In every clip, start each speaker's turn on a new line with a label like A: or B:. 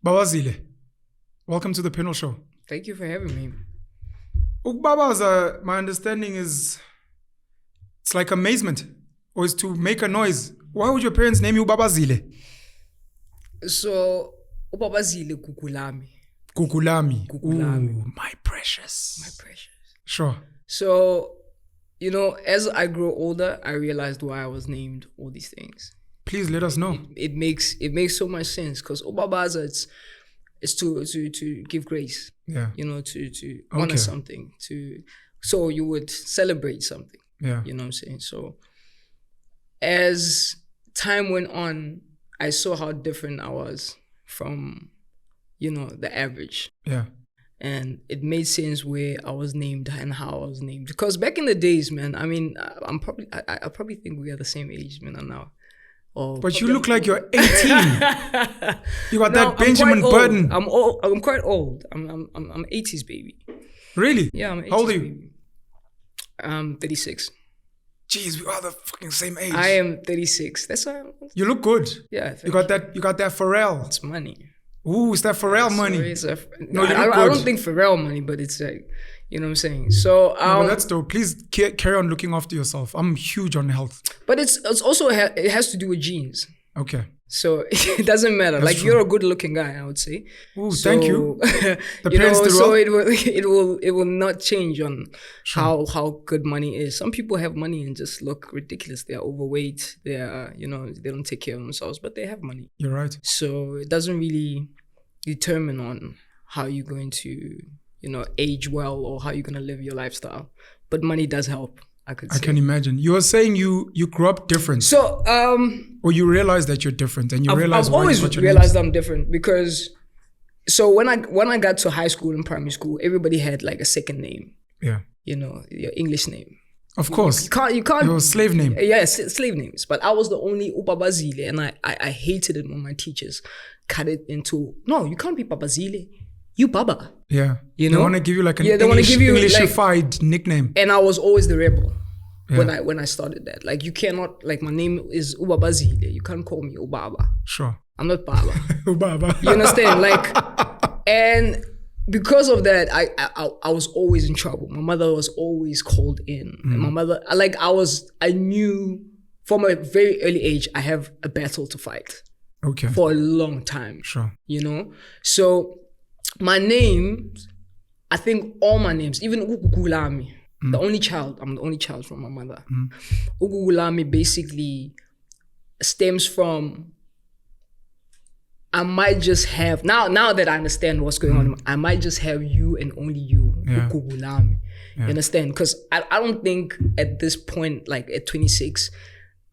A: Bawazile, welcome to the Penuel show.
B: Thank you for having me.
A: Ukbabaza, my understanding is it's like amazement or is to make a noise. Why would your parents name you Babazile?
B: So, Ubabazile Kukulami.
A: Kukulami.
B: Kukulami.
A: Ooh, my precious.
B: My precious.
A: Sure.
B: So, as I grow older, I realized why I was named all these things.
A: Please let us know.
B: It makes so much sense because Ubabaza, it's to give grace.
A: Yeah.
B: To honor something. So you would celebrate something.
A: Yeah.
B: You know what I'm saying? So as time went on, I saw how different I was from, the average.
A: Yeah.
B: And it made sense where I was named and how I was named. Because back in the days, man, I mean, I probably think we are the same age, man, now.
A: But you look like you're 18. You got that Benjamin Button.
B: I'm quite old. I'm 80s baby.
A: Really?
B: Yeah, I'm 80s.
A: How old are you?
B: Baby. I'm 36.
A: Jeez, we are the fucking same age.
B: I am 36. That's why.
A: You look good.
B: Yeah.
A: You got that Pharrell.
B: It's money.
A: Ooh, is that Pharrell money?
B: No, I don't think Pharrell money, but it's like, you know what I'm saying? So
A: no, that's dope. Please carry on looking after yourself. I'm huge on health.
B: But it's also it has to do with genes.
A: Okay.
B: So it doesn't matter.
A: That's
B: like
A: true.
B: You're a good looking guy, I would say.
A: Ooh, thank you.
B: The parents do so it will not change on how good money is. Some people have money and just look ridiculous. They're overweight. They're they don't take care of themselves, but they have money.
A: You're right.
B: So it doesn't really determine on how you're going to age well or how you're going to live your lifestyle. But money does help, I could say. I
A: can imagine. You were saying you grew up different.
B: So,
A: or you realized that you're different and you realized
B: I've always realized I'm different because, so when I got to high school and primary school, everybody had like a second name.
A: Yeah.
B: Your English name.
A: Of course.
B: You can't.
A: Your slave name.
B: Yes, slave names. But I was the only Upabazile and I hated it when my teachers cut it into, no, you can't be Papazile. You Baba.
A: Yeah. They want to give you like an Englishified nickname.
B: And I was always the rebel when I started that. Like you cannot, like my name is Ubabazile. You can't call me Ubaba.
A: Sure.
B: I'm not Baba.
A: Ubaba.
B: You understand? And because of that, I was always in trouble. My mother was always called in. And my mother, I knew from a very early age, I have a battle to fight.
A: Okay.
B: For a long time.
A: Sure.
B: So my names, I think all my names, even Ugugulami, I'm the only child from my mother. Ugugulami basically stems from, I might just have, now that I understand what's going on, I might just have you and only you, Ugugulami. You understand? Because I don't think at this point, like at 26,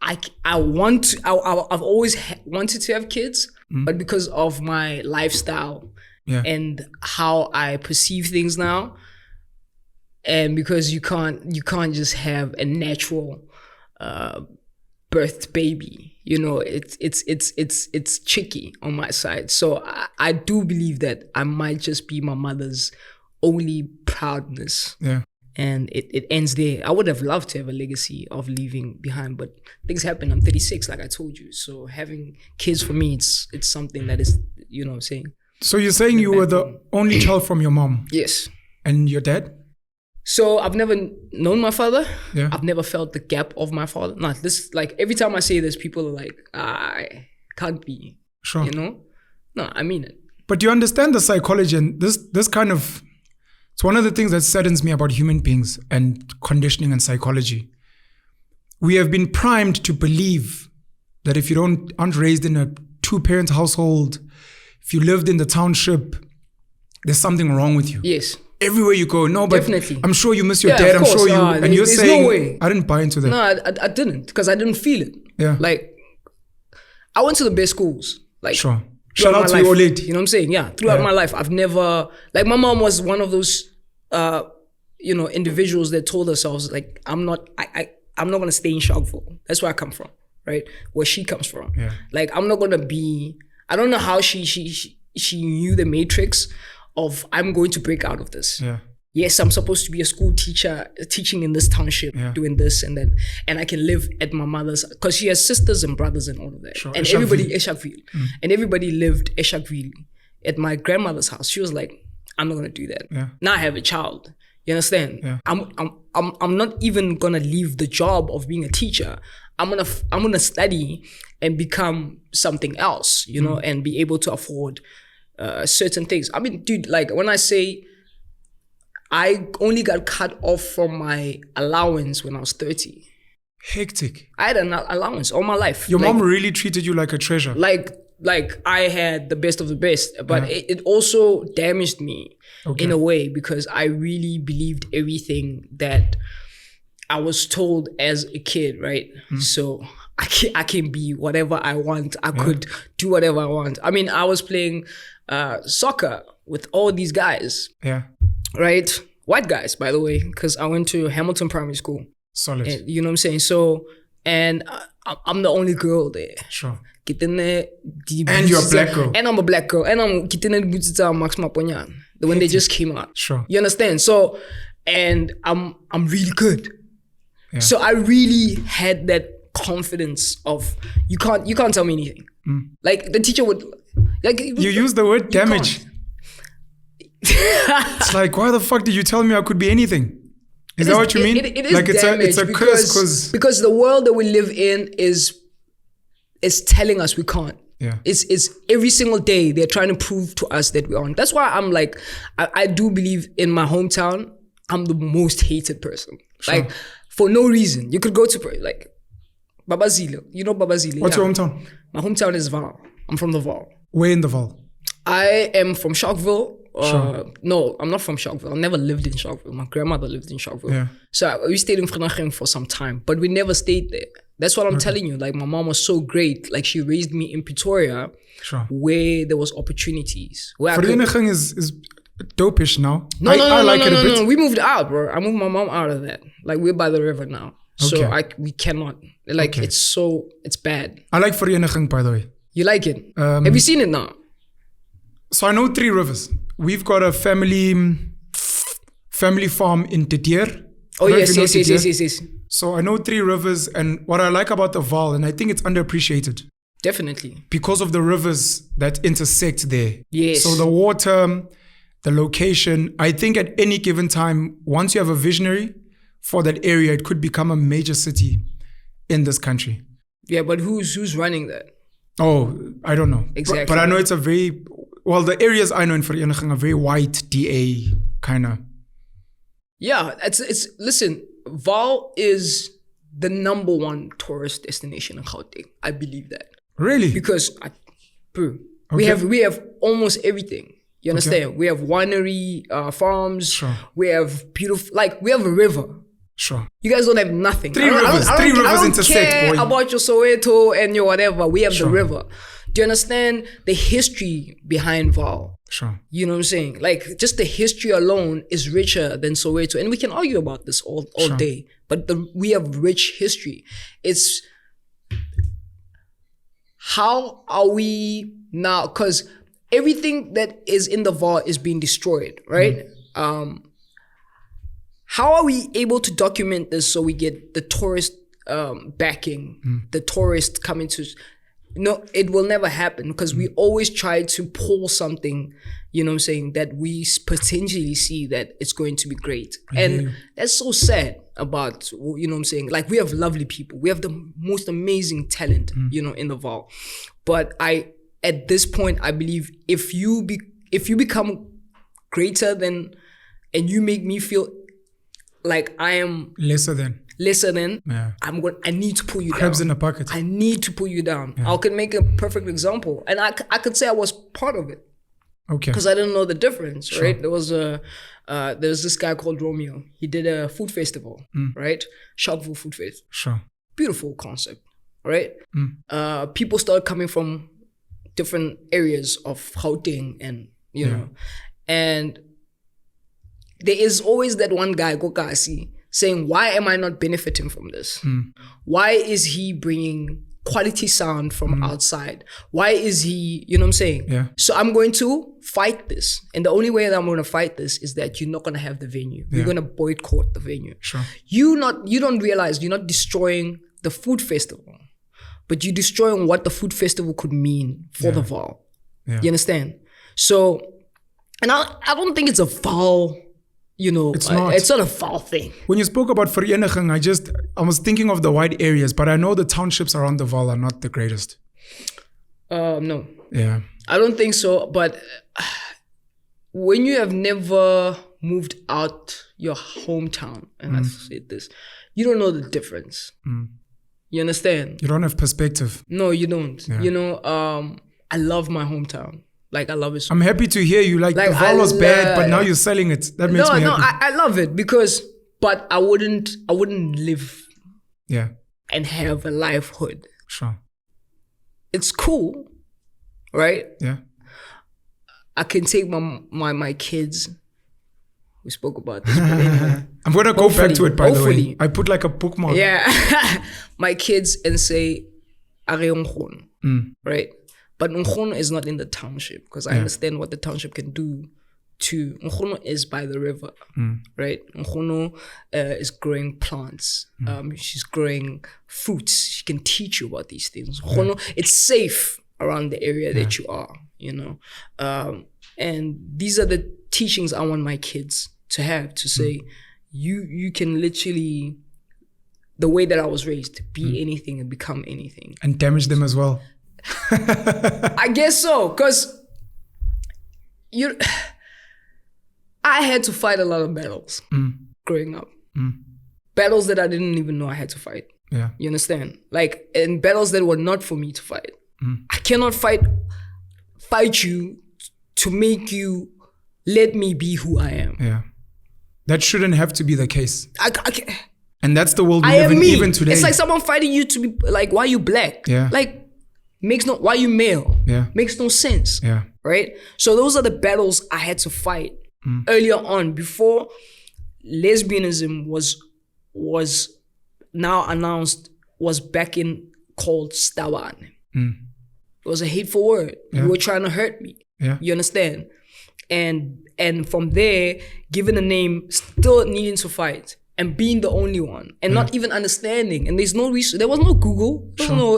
B: I've always wanted to have kids, but because of my lifestyle and how I perceive things now, and because you can't just have a natural birthed baby, it's tricky on my side. So I do believe that I might just be my mother's only proudness.
A: Yeah.
B: And it ends there. I would have loved to have a legacy of leaving behind, but things happen. I'm 36, like I told you. So having kids for me, it's something that is, what I'm saying.
A: So you're saying you were the only child from your mom?
B: Yes.
A: And your dad?
B: So I've never known my father.
A: Yeah.
B: I've never felt the gap of my father. Not this, like every time I say this, people are like, I can't be.
A: Sure.
B: No, I mean it.
A: But you understand the psychology and this kind of, it's one of the things that saddens me about human beings and conditioning and psychology. We have been primed to believe that if you aren't raised in a two-parent household, if you lived in the township, there's something wrong with you.
B: Yes.
A: Everywhere you go, no, but
B: definitely.
A: I'm sure you miss your dad. I'm sure you, and you're saying, no way. I didn't buy into that.
B: No, I didn't, because I didn't feel it.
A: Yeah.
B: Like, I went to the best schools. Like,
A: sure. Shout out to your lady.
B: You know what I'm saying? Yeah. Throughout my life, I've never, like my mom was one of those, individuals that told themselves, like, I'm not going to stay in Sharkville. That's where I come from, right? Where she comes from.
A: Yeah.
B: Like, I'm not going to be, I don't know how she knew the matrix of I'm going to break out of this.
A: Yeah.
B: Yes, I'm supposed to be a school teacher, teaching in this township, doing this and then, and I can live at my mother's, because she has sisters and brothers and all of that.
A: Sure.
B: And everybody, Eshakville. And everybody lived Eshakville. at my grandmother's house. She was like, I'm not gonna do that.
A: Yeah.
B: Now I have a child. You understand?
A: Yeah.
B: I'm not even gonna leave the job of being a teacher. I'm gonna study and become something else, you know, and be able to afford certain things. I mean, dude, like when I say I only got cut off from my allowance when I was 30.
A: Hectic.
B: I had an allowance all my life.
A: Your mom really treated you like a treasure.
B: Like I had the best of the best, but it also damaged me in a way because I really believed everything that I was told as a kid, right? So I can be whatever I want. I could do whatever I want. I mean, I was playing soccer with all these guys.
A: Yeah.
B: Right? White guys, by the way, because I went to Hamilton Primary School.
A: Solid.
B: And, you know what I'm saying? So, and I'm the only girl there.
A: Sure.
B: And
A: you're a black girl.
B: And I'm a black girl. And I'm Max Maponyan. When they just came out.
A: Sure.
B: You understand? So, and I'm really good. Yeah. So I really had that confidence of you can't tell me anything. Like the teacher would like
A: you use the word damage. It's like, why the fuck did you tell me I could be anything? Is that what you mean?
B: It is
A: like
B: damage
A: it's a curse
B: because the world that we live in is telling us we can't.
A: Yeah.
B: It's every single day they're trying to prove to us that we aren't. That's why I'm like, I do believe in my hometown, I'm the most hated person. Sure. Like for no reason. You could go to like Babazile. You know Babazile?
A: What's your hometown?
B: My hometown is Vaal. I'm from the Vaal.
A: Where in the Vaal?
B: I am from Sharkville.
A: Sure.
B: No, I'm not from Sharkville. I never lived in Sharkville. My grandmother lived in Sharkville.
A: Yeah.
B: So we stayed in Vredaging for some time, but we never stayed there. That's what I'm telling you. Like my mom was so great. Like she raised me in Pretoria, where there was opportunities.
A: Vredaging is dopish now.
B: No,
A: I like it a bit.
B: No. We moved out, bro. I moved my mom out of that. Like we're by the river now. So we cannot. Like it's bad.
A: I like Vredaging, by the way.
B: You like it? Have you seen it now?
A: So I know 3 rivers. We've got a family farm in Tetier.
B: Oh yes.
A: So I know 3 rivers, and what I like about the Vaal, and I think it's underappreciated.
B: Definitely.
A: Because of the rivers that intersect there.
B: Yes.
A: So the water, the location, I think at any given time, once you have a visionary for that area, it could become a major city in this country.
B: Yeah, but who's running that?
A: Oh, I don't know.
B: Exactly.
A: But I know it's a very, well, the areas I know in Vereniging are very white, DA kind of.
B: Yeah, it's listen, Vaal is the #1 tourist destination in Gauteng. I believe that.
A: Really?
B: Because we have almost everything. You understand? Okay. We have winery, farms.
A: Sure.
B: We have beautiful, like we have a river.
A: Sure.
B: You guys don't have nothing.
A: 3 rivers. 3 rivers intersect, boy.
B: I don't care about your Soweto and your whatever. We have the river. Do you understand the history behind Vaal?
A: Sure.
B: You know what I'm saying? Like just the history alone is richer than Soweto, and we can argue about this all day. But we have rich history. It's how are we now? Because everything that is in the Vaal is being destroyed, right? How are we able to document this so we get the tourist backing, the tourists coming to? No, it will never happen because we always try to pull something, you know what I'm saying, that we potentially see that it's going to be great. And that's so sad about, you know what I'm saying, like we have lovely people. We have the most amazing talent, you know, in the Vaal. But at this point, I believe if you become greater than, and you make me feel like I am
A: lesser than,
B: yeah. I need to pull you
A: Crabs
B: down.
A: in a bucket.
B: I need to pull you down. Yeah. I can make a perfect example, and I could say I was part of it.
A: Okay.
B: Because I didn't know the difference, right? There was this guy called Romeo. He did a food festival, right? Sharkville Food Fest.
A: Sure.
B: Beautiful concept, right? People started coming from different areas of Gauteng, and you know, and there is always that one guy, Gokasi, saying, why am I not benefiting from this? Why is he bringing quality sound from outside? Why is he, you know what I'm saying?
A: Yeah.
B: So I'm going to fight this. And the only way that I'm going to fight this is that you're not going to have the venue. You're going to boycott the venue.
A: Sure.
B: You don't realize you're not destroying the food festival, but you're destroying what the food festival could mean for the Vaal.
A: Yeah.
B: You understand? So, and I don't think it's a foul,
A: It's not.
B: It's not a foul thing.
A: When you spoke about vereniging, I was thinking of the wide areas, but I know the townships around the Vaal are not the greatest.
B: No.
A: Yeah.
B: I don't think so. But when you have never moved out your hometown, and I said this, you don't know the difference. You understand?
A: You don't have perspective.
B: No, you don't.
A: Yeah.
B: I love my hometown. Like, I love it so
A: I'm happy to hear you. Like the Vaal was bad, but now you're selling it. That makes me happy.
B: No, I love it but I wouldn't live and have a livelihood.
A: Sure.
B: It's cool, right?
A: Yeah.
B: I can take my kids. We spoke about this. But anyway,
A: I'm going to go back to it, by the way.
B: hopefully.
A: I put like a bookmark.
B: Yeah. My kids and say, Are Nkgono, right? But Nkgono is not in the township because I understand what the township can do to. Nkgono is by the river, right? Nkgono is growing plants. She's growing fruits. She can teach you about these things. Nkgono, it's safe around the area that you are, and these are the teachings I want my kids to have, to say, you can literally, the way that I was raised, be anything and become anything.
A: And damage them as well.
B: I guess so, because I had to fight a lot of battles growing up. Battles that I didn't even know I had to fight.
A: Yeah.
B: You understand? Like, and battles that were not for me to fight. I cannot fight you to make you let me be who I am.
A: Yeah. That shouldn't have to be the case.
B: I can't.
A: And that's the world we
B: I
A: live
B: am
A: in
B: me.
A: even today.
B: It's like someone fighting you to be like, why are you black?
A: Yeah.
B: Like, why are you male?
A: Yeah.
B: Makes no sense.
A: Yeah.
B: Right? So those are the battles I had to fight earlier on, before lesbianism was now announced, was back in called Staban. It was a hateful word.
A: Yeah.
B: You were trying to hurt me.
A: Yeah.
B: You understand? And from there, given a name, still needing to fight and being the only one and not even understanding. And there's no research. There was no Google. There was no,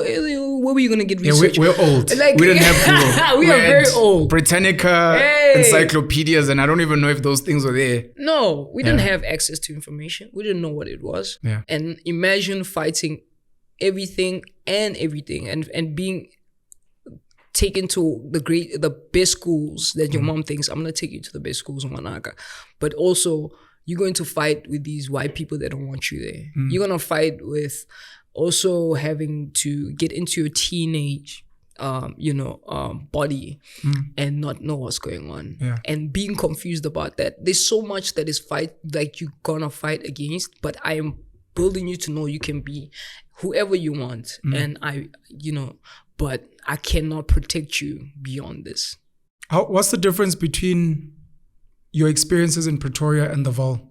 B: where were you going to get research?
A: Yeah, we're old.
B: Like,
A: we didn't have Google.
B: we are very old.
A: Britannica, encyclopedias, and I don't even know if those things were there.
B: No, we didn't have access to information. We didn't know what it was.
A: Yeah.
B: And imagine fighting everything and being taken to the best schools that your mom thinks, I'm going to take you to the best schools in Manaka. But also, you're going to fight with these white people that don't want you there. You're going to fight with also having to get into your teenage, body and not know what's going on.
A: Yeah.
B: And being confused about that. There's so much that is you're going to fight against, but I am building you to know you can be whoever you want. And but I cannot protect you beyond this.
A: What's the difference between your experiences in Pretoria and the Vaal?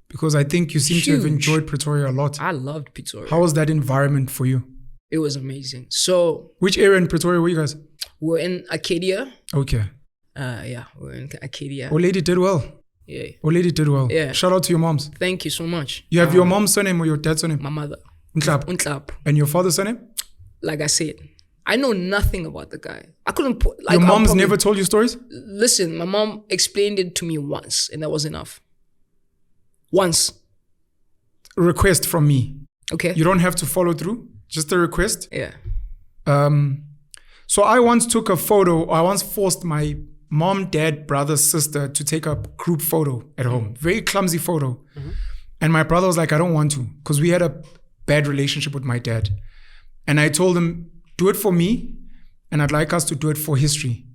A: Because I think you seem to have enjoyed Pretoria a lot.
B: I loved Pretoria.
A: How was that environment for you?
B: It was amazing. So,
A: which area in Pretoria were you guys?
B: We're in Arcadia.
A: Okay.
B: We're in Arcadia.
A: Old lady did well.
B: Yeah.
A: Old lady did well.
B: Yeah.
A: Shout out to your moms.
B: Thank you so much.
A: You have your mom's surname or your dad's surname?
B: My mother.
A: Untlap. And your father's surname?
B: Like I said, I know nothing about the guy. I couldn't put...
A: Your mom's never told you stories?
B: Listen, my mom explained it to me once, and that was enough. Once.
A: A request from me.
B: Okay.
A: You don't have to follow through. Just a request.
B: Yeah.
A: So I once took a photo. I once forced my mom, dad, brother, sister to take a group photo at home. Very clumsy photo. And my brother was like, I don't want to, because we had a bad relationship with my dad. And I told him, do it for me, and I'd like us to do it for history,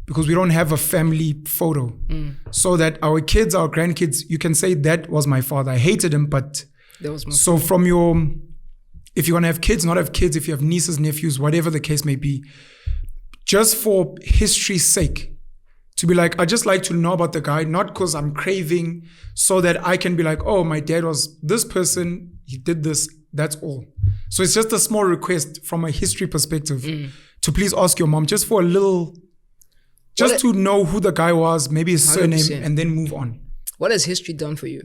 A: because we don't have a family photo. So that our kids, our grandkids, you can say that was my father. I hated him, but
B: that was my
A: so father. From your, if you want to have kids, not have kids, if you have nieces, nephews, whatever the case may be, just for history's sake, to be like, I just like to know about the guy, not because I'm craving, so that I can be like, oh, my dad was this person, he did this, that's all. So it's just a small request from a history perspective to please ask your mom, just for a little, just to know who the guy was, maybe his 100%. Surname, and then move on.
B: What has history done for you?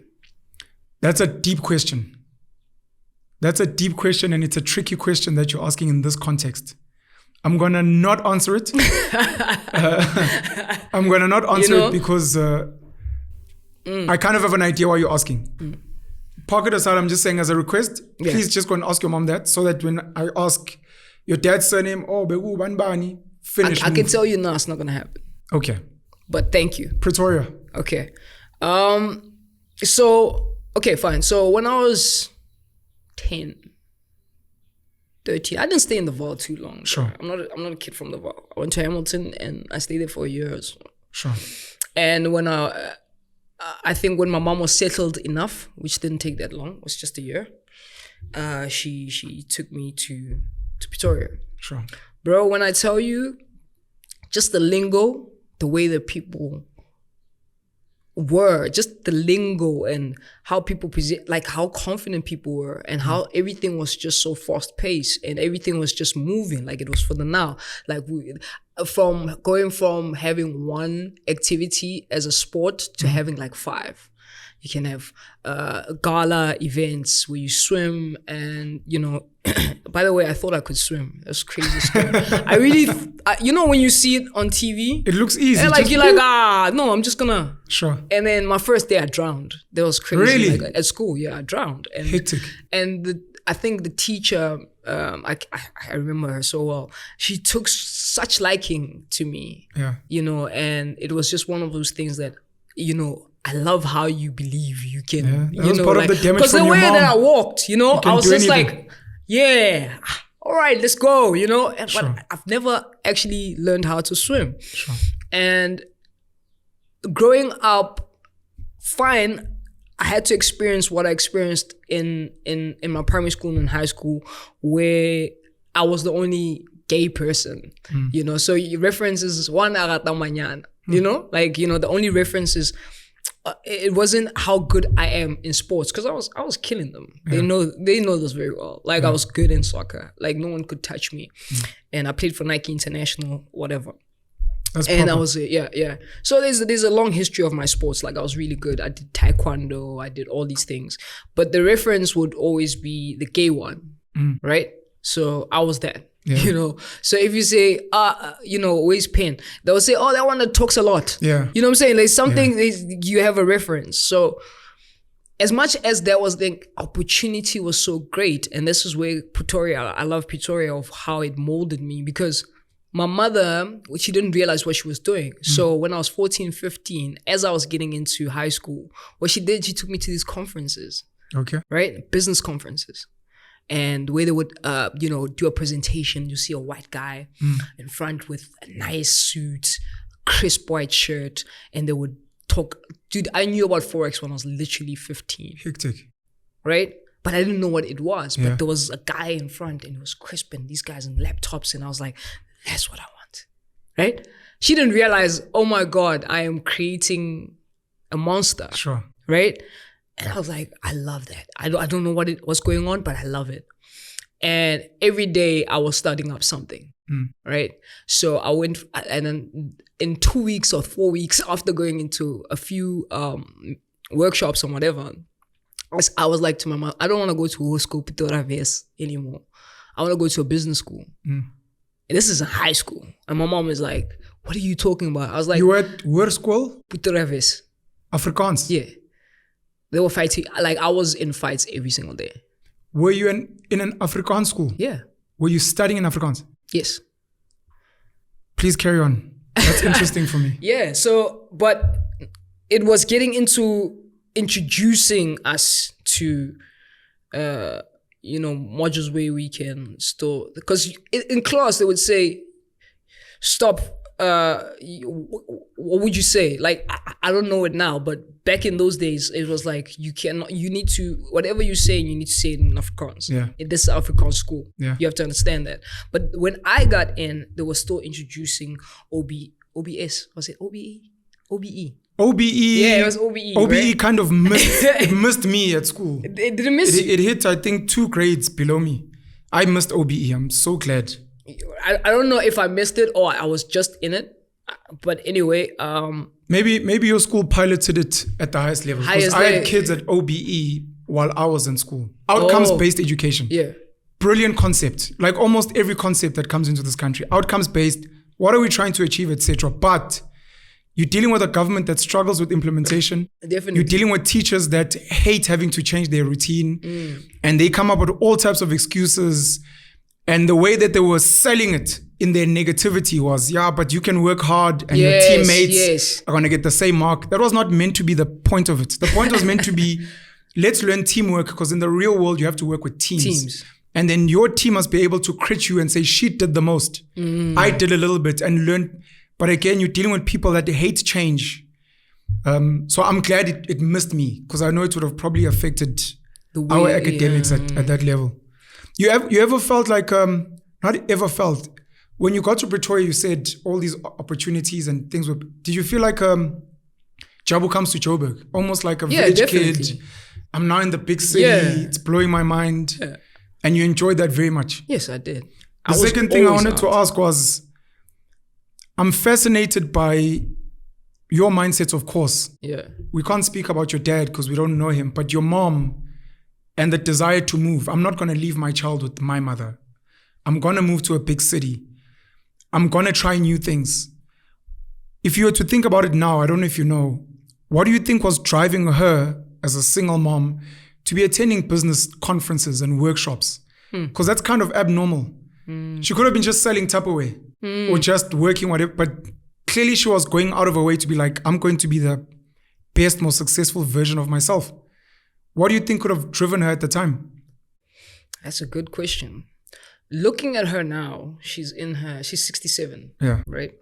A: That's a deep question. That's a deep question, and it's a tricky question that you're asking in this context. I'm going to not answer it. I'm going to not answer it because I kind of have an idea why you're asking. Park it aside. I'm just saying as a request, please just go and ask your mom that, so that when I ask your dad's surname, Begu Banbani, finish.
B: I can tell you now it's not going to happen.
A: Okay.
B: But thank you.
A: Pretoria.
B: Okay. So, okay, fine. So when I was 10, 13, I didn't stay in the Vaal too long.
A: Sure.
B: I'm not a kid from the Vaal. I went to Hamilton and I stayed there for a year or so.
A: Sure.
B: And when I think when my mom was settled enough, which didn't take that long, it was just a year, she took me to Pretoria.
A: Sure.
B: Bro, when I tell you, just the lingo, the way that people were, just the lingo and how people present, like how confident people were and how everything was just so fast paced and everything was just moving like it was for the now. Like going from having one activity as a sport to having like 5. You can have gala events where you swim and, by the way, I thought I could swim. That's crazy story. I really, when you see it on TV.
A: It looks easy.
B: And like, you're like, no, I'm just gonna.
A: Sure.
B: And then my first day I drowned. That was crazy.
A: Really?
B: Like, at school, I drowned. And,
A: hectic.
B: And I think the teacher, I remember her so well. She took such liking to me.
A: Yeah.
B: And it was just one of those things that, I love how you believe you can,
A: that was part of the damage from your mom.
B: Because the way that I walked, I was just
A: anything.
B: like, all right, let's go, But
A: Sure.
B: I've never actually learned how to swim.
A: Sure.
B: And growing up, fine, I had to experience what I experienced in my primary school and high school, where I was the only gay person, So your references, one agata mañana, the only reference is, it wasn't how good I am in sports, because I was killing them. They know this very well. Like I was good in soccer. Like no one could touch me, and I played for Nike International, whatever.
A: That's
B: and
A: proper.
B: I was So there's a long history of my sports. Like I was really good. I did taekwondo. I did all these things, but the reference would always be the gay one, right? So I was that.
A: Yeah.
B: So if you say, where's Pen? They'll say, that one that talks a lot.
A: Yeah.
B: You know what I'm saying? There's something, you have a reference. So as much as there was the opportunity was so great, and this is where Pretoria, I love Pretoria of how it molded me, because my mother, she didn't realize what she was doing. So when I was 14, 15, as I was getting into high school, what she did, she took me to these conferences.
A: Okay.
B: Right? Business conferences. And where they would, do a presentation, you see a white guy in front with a nice suit, crisp white shirt, and they would talk. Dude, I knew about Forex when I was literally 15.
A: Hectic.
B: Right? But I didn't know what it was.
A: Yeah.
B: But there was a guy in front and it was crisp and these guys in laptops, and I was like, that's what I want. Right? She didn't realize, oh my God, I am creating a monster.
A: Sure.
B: Right? And I was like, I love that. I don't know what's going on, but I love it. And every day I was starting up something, right? So I went, and then in 2 weeks or 4 weeks after going into a few workshops or whatever, I was like to my mom, I don't want to go to a school, Pretoria anymore. I want to go to a business school. And this is a high school. And my mom is like, what are you talking about? I was like,
A: you were at where school?
B: Pretoria.
A: Afrikaans?
B: Yeah. They were fighting. Like I was in fights every single day.
A: Were you in an Afrikaans school?
B: Yeah.
A: Were you studying in Afrikaans?
B: Yes.
A: Please carry on. That's interesting for me.
B: Yeah. So, but it was getting into introducing us to, modules where we can store, because in class they would say, stop. What would you say? Like, I don't know it now, but back in those days, it was like, you need to, whatever you say, you need to say it in Afrikaans.
A: Yeah.
B: This is Afrikaans school.
A: Yeah.
B: You have to understand that. But when I got in, they were still introducing OBS. Was it OBE? OBE.
A: OBE.
B: Yeah, it was OBE.
A: OBE
B: right?
A: kind of it missed me at school.
B: It didn't miss you.
A: It hit, I think, 2 grades below me. I missed OBE. I'm so glad.
B: I don't know if I missed it or I was just in it, but anyway,
A: maybe your school piloted it at the highest level, because I had kids at OBE while I was in school. Outcomes based education.
B: Yeah.
A: brilliant concept, like almost every concept that comes into this country, outcomes based, what are we trying to achieve, etc. But you're dealing with a government that struggles with implementation.
B: Definitely.
A: You're dealing with teachers that hate having to change their routine, and they come up with all types of excuses. And the way that they were selling it in their negativity was, yeah, but you can work hard and your teammates are going to get the same mark. That was not meant to be the point of it. The point was meant to be, let's learn teamwork, because in the real world, you have to work with teams. And then your team must be able to crit you and say, she did the most. I did a little bit and learned. But again, you're dealing with people that hate change. So I'm glad it missed me, because I know it would have probably affected our academics at that level. You ever felt like, not ever felt, when you got to Pretoria, you said all these opportunities and things did you feel like Jabu comes to Joburg? Almost like a village kid. I'm now in the big city. It's blowing my mind. Yeah. And you enjoyed that very much.
B: Yes, I did.
A: The second thing I wanted to ask was, I'm fascinated by your mindset, of course.
B: Yeah.
A: We can't speak about your dad because we don't know him, but your mom and the desire to move. I'm not going to leave my child with my mother. I'm going to move to a big city. I'm going to try new things. If you were to think about it now, I don't know if you know, what do you think was driving her as a single mom to be attending business conferences and workshops? Because that's kind of abnormal. She could have been just selling Tupperware or just working whatever, but clearly she was going out of her way to be like, I'm going to be the best, most successful version of myself. What do you think could have driven her at the time?
B: That's a good question. Looking at her now, she's 67, right?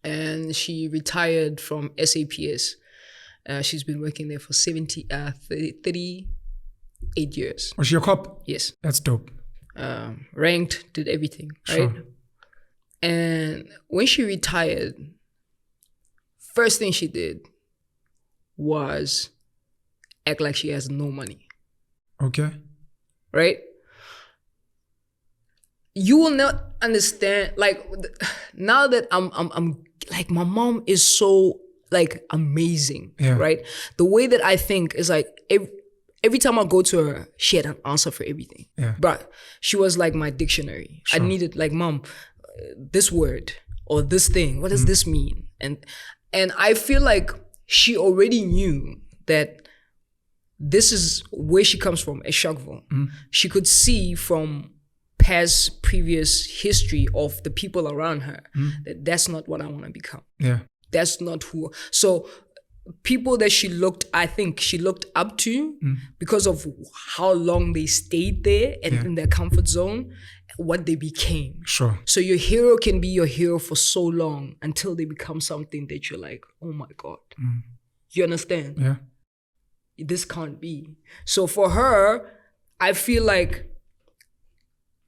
B: And she retired from SAPS. She's been working there for 38 years.
A: Was she a cop?
B: Yes.
A: That's dope.
B: Ranked, did everything, right? Sure. And when she retired, first thing she did was act like she has no money.
A: Okay.
B: Right? You will not understand, like, now that I'm like, my mom is so, like, amazing, right? The way that I think is like, every time I go to her, she had an answer for everything. But she was like my dictionary. Sure. I needed, like, Mom, this word or this thing, what does this mean? And I feel like she already knew that this is where she comes from, Eshakville. She could see from previous history of the people around her that that's not what I want to become. That's not who. So people that I think she looked up to because of how long they stayed there and in their comfort zone, what they became.
A: Sure.
B: So your hero can be your hero for so long until they become something that you're like, oh my God. You understand?
A: Yeah.
B: This can't be. So for her, I feel like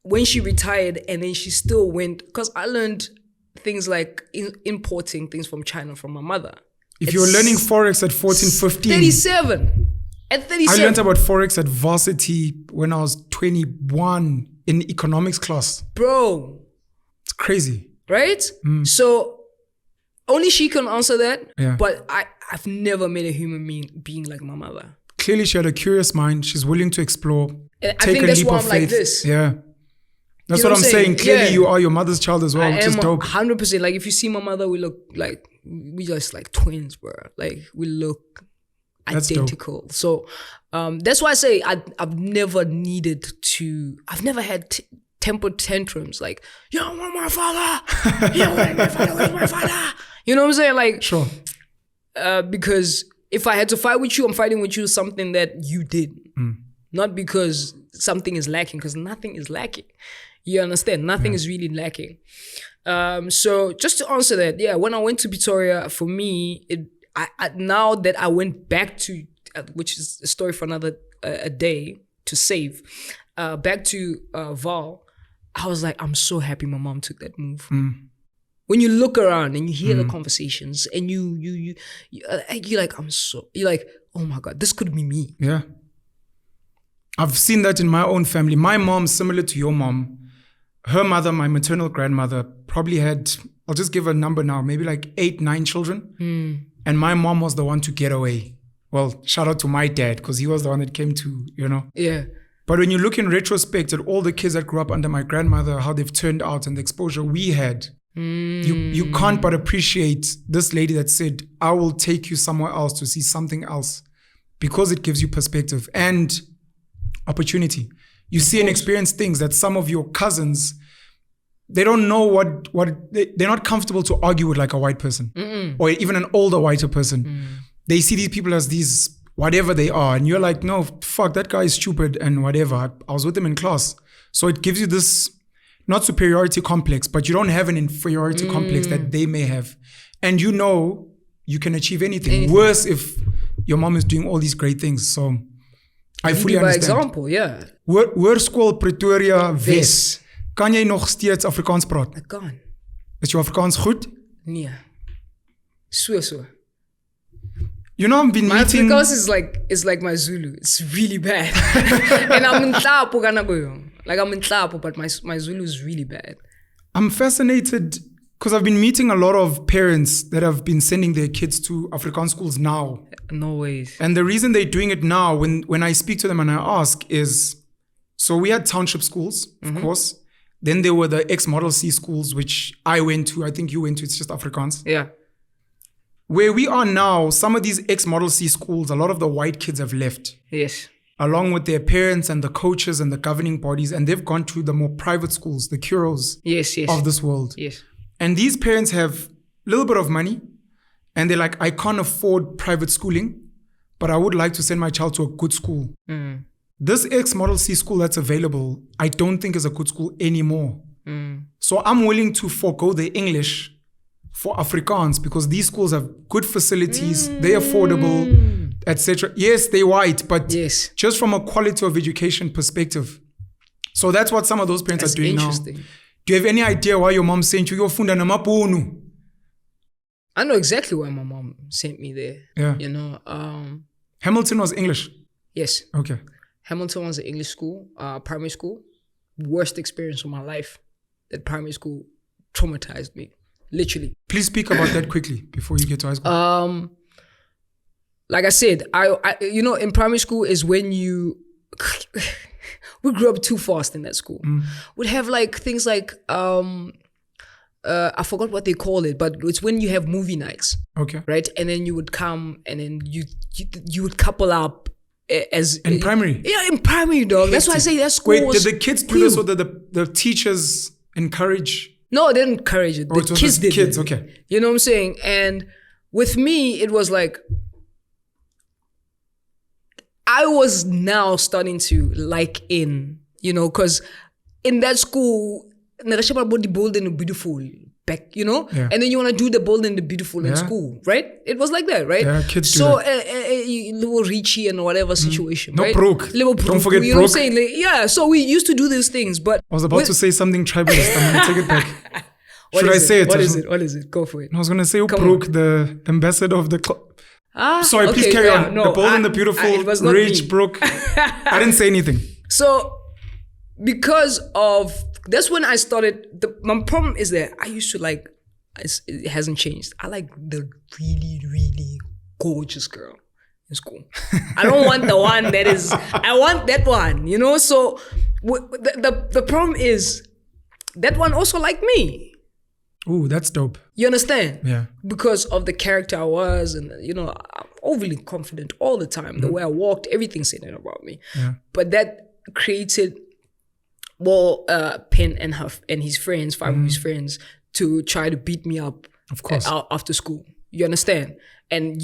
B: when she retired and then she still went, because I learned things like importing things from China from my mother.
A: If you're learning Forex at 14, 15.
B: 37. At 37.
A: I learned about Forex at varsity when I was 21 in economics class.
B: Bro.
A: It's crazy.
B: Right? So only she can answer that.
A: Yeah.
B: But I've never met a human being like my mother.
A: Clearly she had a curious mind. She's willing to explore.
B: And I think that's why I'm like this.
A: Yeah. That's what I'm saying. Clearly you are your mother's child as well, which is dope.
B: 100%. Like, if you see my mother, we look like, we just like twins, bro. Like, we look identical. So that's why I say I've never had temper tantrums like, you don't want my father. You don't want my father. Where's my father? You know what I'm saying? Like,
A: sure.
B: Because if I had to fight with you, I'm fighting with you something that you did. Not because something is lacking, because nothing is lacking. You understand? Nothing is really lacking. So just to answer that, when I went to Pretoria, for me, now that I went back to, which is a story for another a day to save, back to Vaal, I was like, I'm so happy my mom took that move. When you look around and you hear the conversations and you're like, you're like, oh my God, this could be me.
A: Yeah. I've seen that in my own family. My mom, similar to your mom, her mother, my maternal grandmother, probably had, I'll just give a number now, maybe like 8, 9 children. And my mom was the one to get away. Well, shout out to my dad, because he was the one that came to,
B: Yeah.
A: But when you look in retrospect at all the kids that grew up under my grandmother, how they've turned out and the exposure we had, you can't but appreciate this lady that said, I will take you somewhere else to see something else, because it gives you perspective and opportunity. You see and experience things that some of your cousins, they don't know they're not comfortable to argue with, like a white person or even an older whiter person. They see these people as these whatever they are, and you're like, no, fuck, that guy is stupid and whatever. I was with him in class. So it gives you this, not superiority complex, but you don't have an inferiority complex that they may have. And you know you can achieve anything. Worse if your mom is doing all these great things. So I fully understand.
B: By example, yeah.
A: Hoërskool Pretoria Wes. Kan jy nog steeds Afrikaans praat?
B: Ek kan.
A: Is jou Afrikaans goed?
B: Nee. So.
A: You know, I've been
B: my
A: meeting...
B: Afrikaans is like my Zulu. It's really bad. And I'm in Tlapo, like I'm in Tlapo, but my Zulu is really bad.
A: I'm fascinated because I've been meeting a lot of parents that have been sending their kids to Afrikaans schools now.
B: No ways.
A: And the reason they're doing it now, when I speak to them and I ask is, so we had township schools, of course. Then there were the ex-Model C schools, which I went to. I think you went to. It's just Afrikaans.
B: Yeah.
A: Where we are now, some of these ex-Model C schools, a lot of the white kids have left.
B: Yes.
A: Along with their parents and the coaches and the governing bodies. And they've gone to the more private schools, the Kuros of this world.
B: Yes.
A: And these parents have a little bit of money. And they're like, I can't afford private schooling, but I would like to send my child to a good school. This ex-Model C school that's available, I don't think is a good school anymore. So I'm willing to forego the English for Afrikaans because these schools have good facilities, they're affordable, etc. Yes, they're white, but just from a quality of education perspective. So that's what some of those parents are doing now. Do you have any idea why your mom sent you?
B: I know exactly why my mom sent me there.
A: Yeah.
B: You know,
A: Hamilton was English?
B: Yes.
A: Okay.
B: Hamilton was an English school, primary school. Worst experience of my life. That primary school traumatized me. Literally.
A: Please speak about that quickly before you get to high school.
B: Like I said, I you know, in primary school is when you we grew up too fast in that school. We'd have like things like I forgot what they call it, but it's when you have movie nights.
A: Okay.
B: Right? And then you would come and then you would couple up as
A: in primary.
B: Yeah, in primary, dog. That's why I say that school.
A: Wait, did the kids do this or did the teachers encourage?
B: No, they didn't encourage it. The kids did.
A: Kids, okay.
B: You know what I'm saying? And with me, it was like I was now starting to like you know, because in that school, about the bold and the beautiful back, you know? Yeah. And then you want to do the bold and the beautiful in school, right? It was like that, right?
A: Yeah, kids
B: so,
A: do that.
B: Little Richie and whatever situation,
A: no
B: right?
A: broke. Don't forget
B: you know what I'm saying? Like, yeah, so we used to do these things, but...
A: I was about to say something tribalist. I'm going to take it back. Should I say it?
B: What is it? Go for it.
A: I was going to say Brooke, the ambassador of the club. Sorry, please carry on. No, the bold and the beautiful, Rich, Brooke. I didn't say anything.
B: So, because of... That's when I started. My problem is that I used to like, it hasn't changed. I like the really, really gorgeous girl in school. I don't want the one that is, I want that one, you know? So the problem is that one also liked me.
A: Ooh, that's dope.
B: You understand?
A: Yeah. Because
B: of the character I was and, you know, I'm overly confident all the time. The way I walked, everything said that about me.
A: Yeah.
B: But that created... Pen and his friends, five of his friends, to try to beat me up.
A: Of course.
B: After school. You understand? And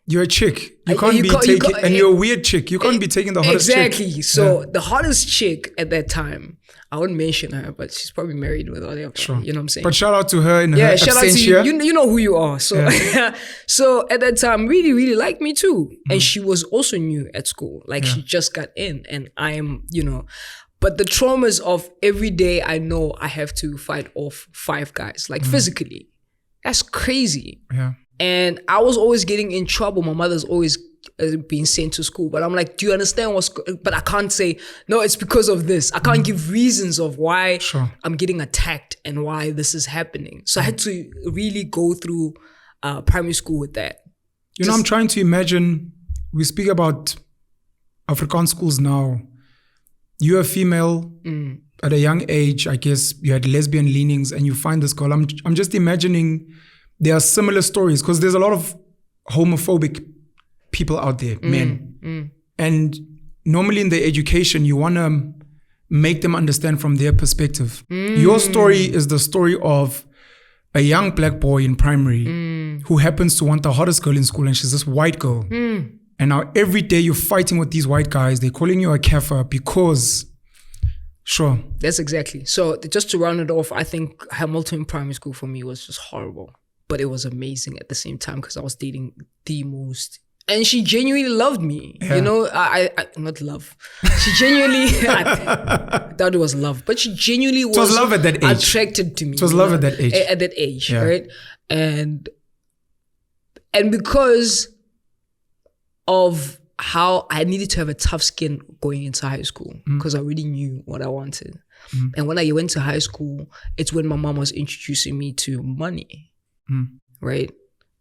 A: you're a chick. You can't be taking, and you're a weird chick. You can't be taking the hottest chick.
B: Exactly. So the hottest chick at that time, I wouldn't mention her, but she's probably married with whatever. Sure. You know what I'm saying?
A: But shout out to her in her
B: shout
A: absentia.
B: out to you. You know who you are. So, so at that time, really, really liked me too. And she was also new at school. Like she just got in, and I am, you know. But the traumas of every day, I know I have to fight off 5 guys, like physically. That's crazy.
A: Yeah.
B: And I was always getting in trouble. My mother's always being sent to school. But I'm like, do you understand but I can't say, no, it's because of this. I can't give reasons of why I'm getting attacked and why this is happening. So I had to really go through primary school with that.
A: You know, I'm trying to imagine, we speak about Afrikaans schools now. you're a female at a young age, I guess you had lesbian leanings, and you find this girl. I'm just imagining there are similar stories, because there's a lot of homophobic people out there, men. And normally in their education, you want to make them understand from their perspective. Your story is the story of a young black boy in primary who happens to want the hottest girl in school, and she's this white girl. And now every day you're fighting with these white guys. They're calling you a kafir because... Sure.
B: That's exactly. So just to round it off, I think Hamilton Primary School for me was just horrible. But it was amazing at the same time, because I was dating the most... And she genuinely loved me.
A: Yeah.
B: You know, I not love. She genuinely... I thought it was love. But she genuinely was...
A: It was love at that age.
B: Attracted to me.
A: It was love at that age.
B: At that age, right? And because of how I needed to have a tough skin going into high school, because I already knew what I wanted. And when I went to high school, it's when my mom was introducing me to money, right?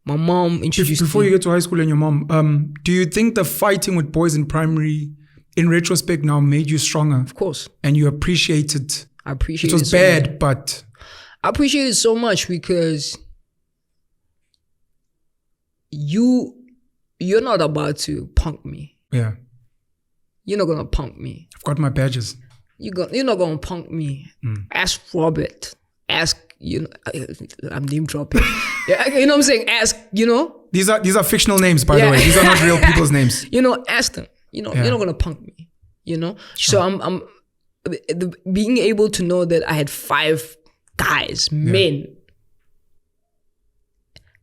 B: My mom introduced
A: Before
B: me.
A: you get to high school and your mom, do you think the fighting with boys in primary, in retrospect now, made you stronger?
B: Of course.
A: And you appreciated...
B: I appreciate it.
A: It was bad, but...
B: I appreciate it so much because you're not about to punk me.
A: Yeah.
B: You're not going to punk me.
A: I've got my badges.
B: You're not going to punk me. Ask Robert. Ask, you know, I'm name dropping. Yeah, you know what I'm saying? Ask, you know.
A: These are fictional names, by the way. These are not real people's names.
B: You know, ask them. You know, you're not going to punk me. You know? Sure. So being able to know that I had 5 guys, men.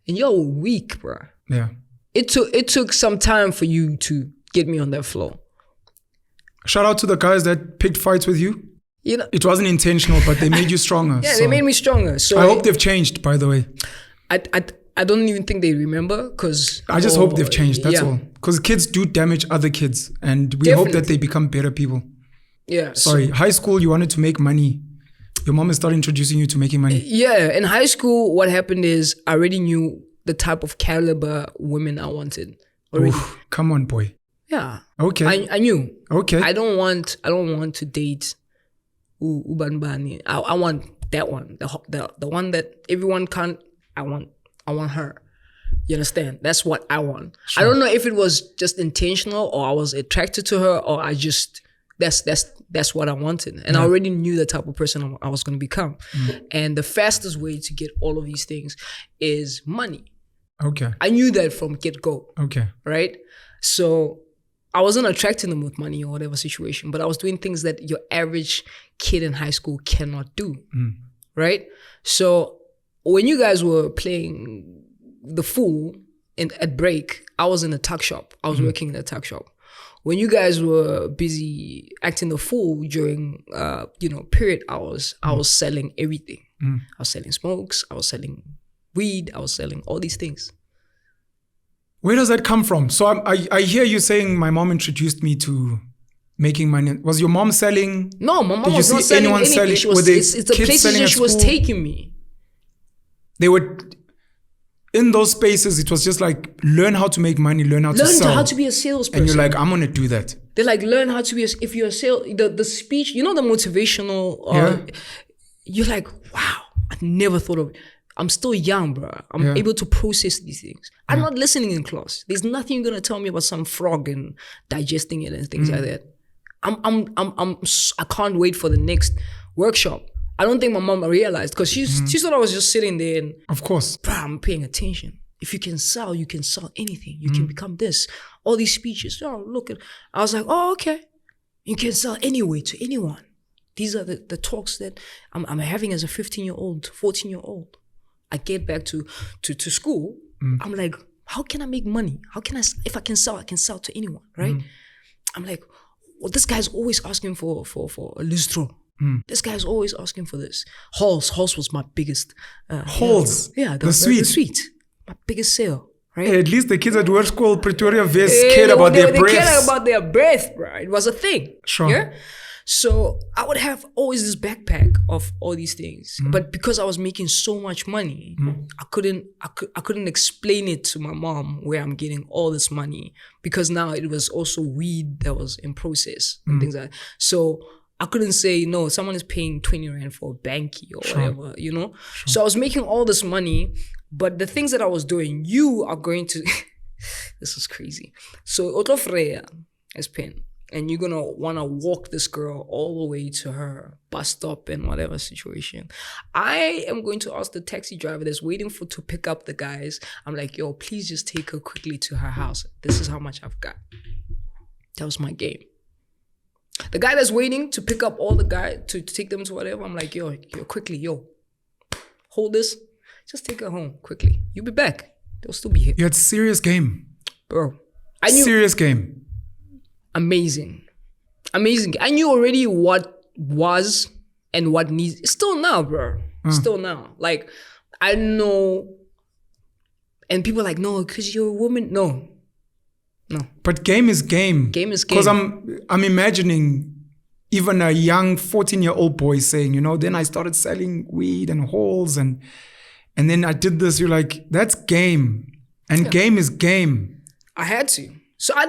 B: And you're weak, bro.
A: Yeah.
B: It took some time for you to get me on that floor.
A: Shout out to the guys that picked fights with you.
B: You know,
A: it wasn't intentional, but they made you stronger.
B: Yeah, they made me stronger. So
A: I hope they've changed, by the way.
B: I don't even think they remember, because
A: I just hope they've changed. That's all. Because kids do damage other kids, and we hope that they become better people.
B: Yeah.
A: Sorry, high school, you wanted to make money. Your mom has started introducing you to making money.
B: Yeah, in high school, what happened is I already knew the type of caliber women I wanted already.
A: Oof, come on, boy.
B: Yeah.
A: Okay.
B: I knew.
A: Okay.
B: I don't want to date Ubanbani. I want that one. The one that everyone can't. I want her. You understand? That's what I want. Sure. I don't know if it was just intentional, or I was attracted to her, or I just that's what I wanted. And I already knew the type of person I was going to become. And the fastest way to get all of these things is money.
A: Okay.
B: I knew that from get-go.
A: Okay.
B: Right? So I wasn't attracting them with money or whatever situation, but I was doing things that your average kid in high school cannot do. Right? So when you guys were playing the fool at break, I was in a tuck shop. I was working in a tuck shop. When you guys were busy acting the fool during, period hours, I was selling everything. I was selling smokes. I was selling weed. I was selling all these things.
A: Where does that come from? So I hear you saying my mom introduced me to making money. Was your mom selling?
B: No, my mom was not selling anything. It's the places that she was taking me.
A: They were... In those spaces, it was just like, learn how to make money, learn how to sell.
B: Learn how to be a salesperson.
A: And you're like, I'm going to do that.
B: They're like, learn how to be if you're a the speech, you know, the motivational, you're like, wow, I never thought of it. I'm still young, bro. I'm able to process these things. I'm not listening in class. There's nothing you're going to tell me about some frog and digesting it and things like that. I can't wait for the next workshop. I don't think my mom realized, because she thought I was just sitting there and...
A: Of course.
B: Bro, I'm paying attention. If you can sell anything. You can become this. All these speeches. Oh, look at... I was like, oh, okay. You can sell anyway to anyone. These are the talks that I'm having as a 15-year-old, 14-year-old. I get back to school. I'm like, how can I make money? How can I... If I can sell to anyone, right? I'm like, well, this guy's always asking for a lustro. This guy's always asking for this. Halls was my biggest.
A: Halls?
B: Yeah,
A: the suite.
B: The suite. My biggest sale, right?
A: Hey, at least the kids at work school, Pretoria cared about their breath.
B: They cared about their breath, bro. It was a thing.
A: Sure.
B: Yeah? So I would have always this backpack of all these things. But because I was making so much money, I couldn't explain it to my mom where I'm getting all this money, because now it was also weed that was in process and things like that. So I couldn't say, no, someone is paying 20 rand for a bankie or whatever, you know? Sure. So I was making all this money, but the things that I was doing, you are going to, this is crazy. So Otofreya is Pen, and you're gonna wanna walk this girl all the way to her bus stop and whatever situation. I am going to ask the taxi driver that's waiting to pick up the guys. I'm like, yo, please just take her quickly to her house. This is how much I've got. That was my game. The guy that's waiting to pick up all the guys to take them to whatever, I'm like, yo, quickly, hold this. Just take her home quickly. You'll be back. They'll still be here.
A: You had serious game.
B: Bro. I knew.
A: Serious game.
B: Amazing. I knew already what was and what needs. Still now, bro. Still now. Like, I know. And people are like, no, because you're a woman. No.
A: But game is game.
B: Game is game.
A: Because I'm imagining even a young 14-year-old boy saying, you know, then I started selling weed and halls and then I did this. You're like, that's game. And game is game.
B: I had to. So I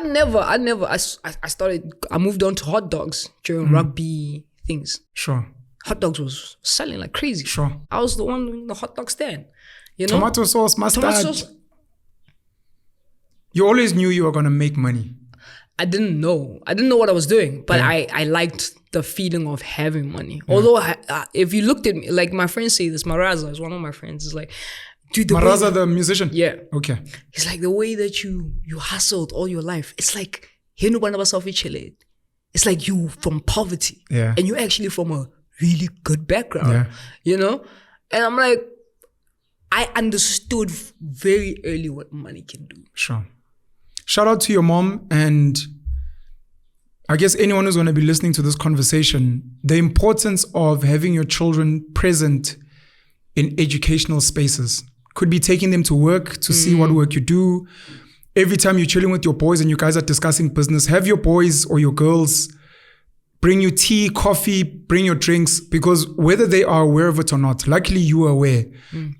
B: moved on to hot dogs during rugby things.
A: Sure.
B: Hot dogs was selling like crazy.
A: Sure.
B: I was the one in the hot dog stand. You know?
A: Tomato sauce, mustard. Tomato sauce. You always knew you were going to make money.
B: I didn't know what I was doing, but I liked the feeling of having money. Although if you looked at me, like my friends say this, Maraza is one of my friends, is like, dude,
A: Maraza, the musician?
B: Yeah.
A: Okay.
B: It's like the way that you hustled all your life. It's like, it's like you from poverty.
A: Yeah.
B: And you're actually from a really good background.
A: Yeah.
B: You know? And I'm like, I understood very early what money can do.
A: Sure. Shout out to your mom, and I guess anyone who's going to be listening to this conversation, the importance of having your children present in educational spaces. Could be taking them to work to see what work you do. Every time you're chilling with your boys and you guys are discussing business, have your boys or your girls bring you tea, coffee, bring your drinks, because whether they are aware of it or not, luckily you are aware,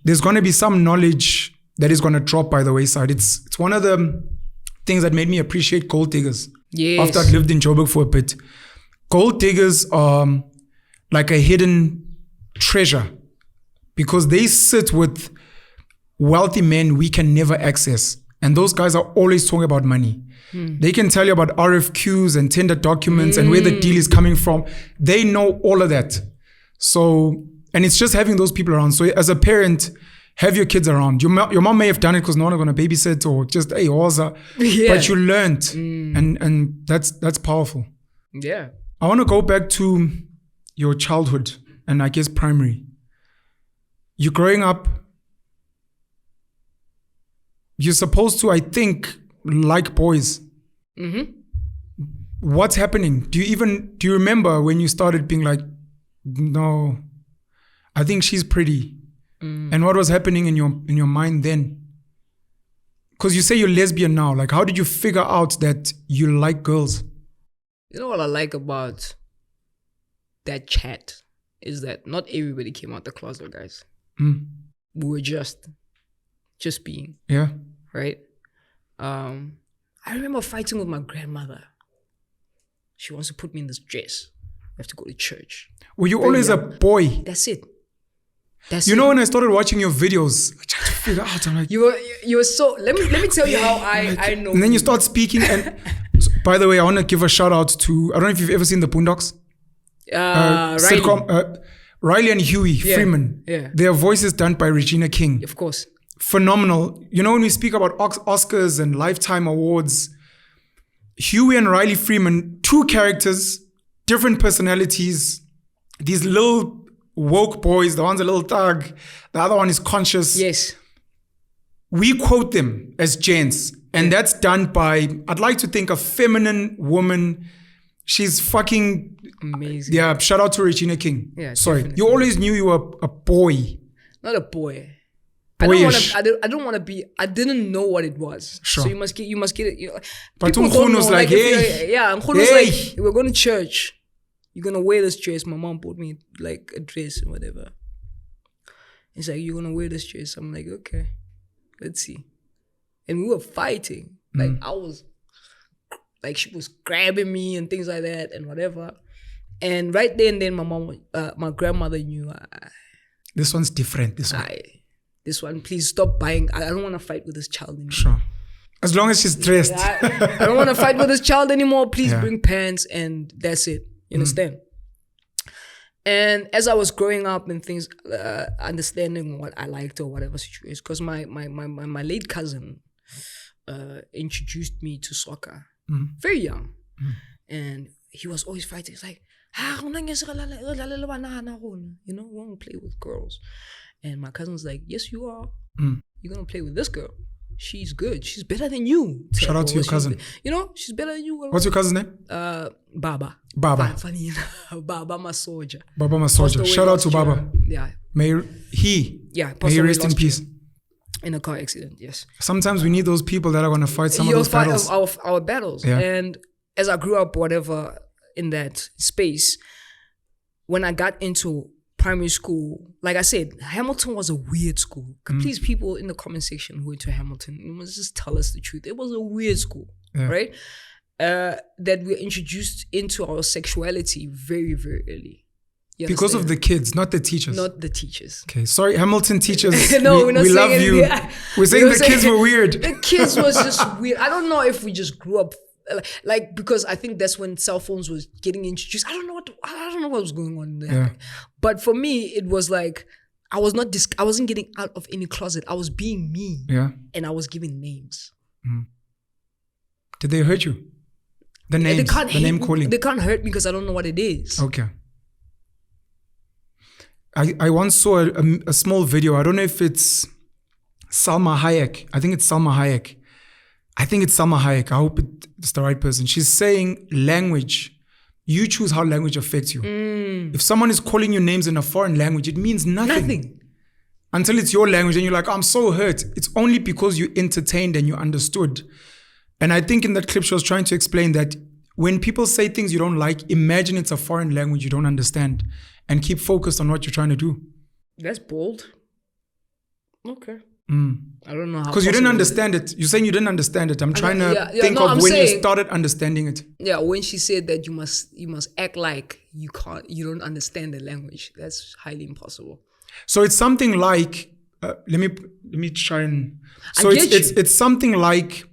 A: there's going to be some knowledge that is going to drop by the wayside. It's one of the things that made me appreciate gold diggers.
B: Yes.
A: After I'd lived in Joburg for a bit. Gold diggers are like a hidden treasure because they sit with wealthy men we can never access. And those guys are always talking about money. They can tell you about RFQs and tender documents and where the deal is coming from. They know all of that. So, and it's just having those people around. So as a parent, have your kids around. Your mom may have done it because no one is going to babysit or just, hey, Oza. Yeah. But you learned. And that's powerful.
B: Yeah.
A: I want to go back to your childhood and I guess primary. You're growing up. You're supposed to, I think, like boys. What's happening? Do you remember when you started being like, no, I think she's pretty? And what was happening in your mind then? Because you say you're lesbian now. Like, how did you figure out that you like girls?
B: You know what I like about that chat is that not everybody came out the closet, guys. We were just being.
A: Yeah.
B: Right? I remember fighting with my grandmother. She wants to put me in this dress. I have to go to church.
A: Were you always a boy?
B: That's it.
A: You know, when I started watching your videos, I tried to figure out. I'm like,
B: you were so. Let me tell you how I know.
A: And then you start speaking. And so, by the way, I want to give a shout out to. I don't know if you've ever seen the Boondocks.
B: Riley.
A: Sitcom, Riley and Huey Freeman.
B: Yeah.
A: Their voices done by Regina King.
B: Of course.
A: Phenomenal. You know, when we speak about Oscars and Lifetime Awards, Huey and Riley Freeman, two characters, different personalities, these little woke boys, the one's a little thug, the other one is conscious.
B: Yes.
A: We quote them as gents, and that's done by, I'd like to think, a feminine woman. She's fucking
B: amazing.
A: Yeah, shout out to Regina King.
B: Yeah,
A: sorry.
B: definitely.
A: You always knew you were a boy.
B: Not a boy.
A: Boyish.
B: I don't want to be. I didn't know what it was.
A: Sure.
B: So you must get it. You know,
A: but
B: people don't know,
A: was like, hey,
B: Nkhunu's like, we're going to church. you're gonna wear this dress. My mom bought me like a dress or whatever. It's like, you're gonna wear this dress. I'm like, okay, let's see. And we were fighting. Like I was, like she was grabbing me and things like that and whatever. And right there and then my grandmother knew.
A: This one's different.
B: This one, please stop buying. I don't want to fight with this child anymore.
A: Sure. As long as she's dressed.
B: I don't want to fight with this child anymore. Please bring pants and that's it. You understand? And as I was growing up and things, understanding what I liked or whatever situation, because my late cousin introduced me to soccer very young. And he was always fighting. He's like, you know, we won't play with girls. And my cousin's like, yes, you are. You're going to play with this girl. She's good. She's better than you.
A: Shout out to your cousin.
B: You know, she's better than you.
A: What's your cousin's name?
B: Baba.
A: Funny
B: enough. Baba Masoja.
A: Baba Masoja. Shout out to Baba.
B: Yeah.
A: May he rest in peace.
B: In a car accident, yes.
A: Sometimes we need those people that are going to fight some of those battles.
B: Our battles. Yeah. And as I grew up, whatever, in that space, when I got into primary school, like I said, Hamilton was a weird school. Please, people in the comment section who went to Hamilton, just tell us the truth. It was a weird school, right? That we were introduced into our sexuality very, very early.
A: Because of the kids, not the teachers.
B: Not the teachers.
A: Okay, sorry, Hamilton teachers.
B: No, we're not
A: we
B: saying
A: love you. We're saying the kids were weird.
B: The kids was just weird. I don't know if we just grew up like, because I think that's when cell phones was getting introduced. I don't know what was going on there.
A: Yeah.
B: But for me, it was like I wasn't getting out of any closet. I was being me.
A: Yeah.
B: And I was giving names.
A: Did they hurt you? The names, the name calling.
B: They can't hurt me because I don't know what it is.
A: Okay. I once saw a small video. I don't know if it's Salma Hayek. I think it's Salma Hayek. I hope it's the right person. She's saying language. You choose how language affects you. If someone is calling you names in a foreign language, it means nothing. Until it's your language and you're like, I'm so hurt. It's only because you entertained and you understood. And I think in that clip, she was trying to explain that when people say things you don't like, imagine it's a foreign language you don't understand and keep focused on what you're trying to do.
B: That's bold. Okay. I don't know how.
A: Because you didn't understand it. You're saying you didn't understand it. I'm trying to think of when you started understanding it.
B: Yeah, when she said that you must act like you don't understand the language. That's highly impossible.
A: So it's something like, let me try and. So it's something like.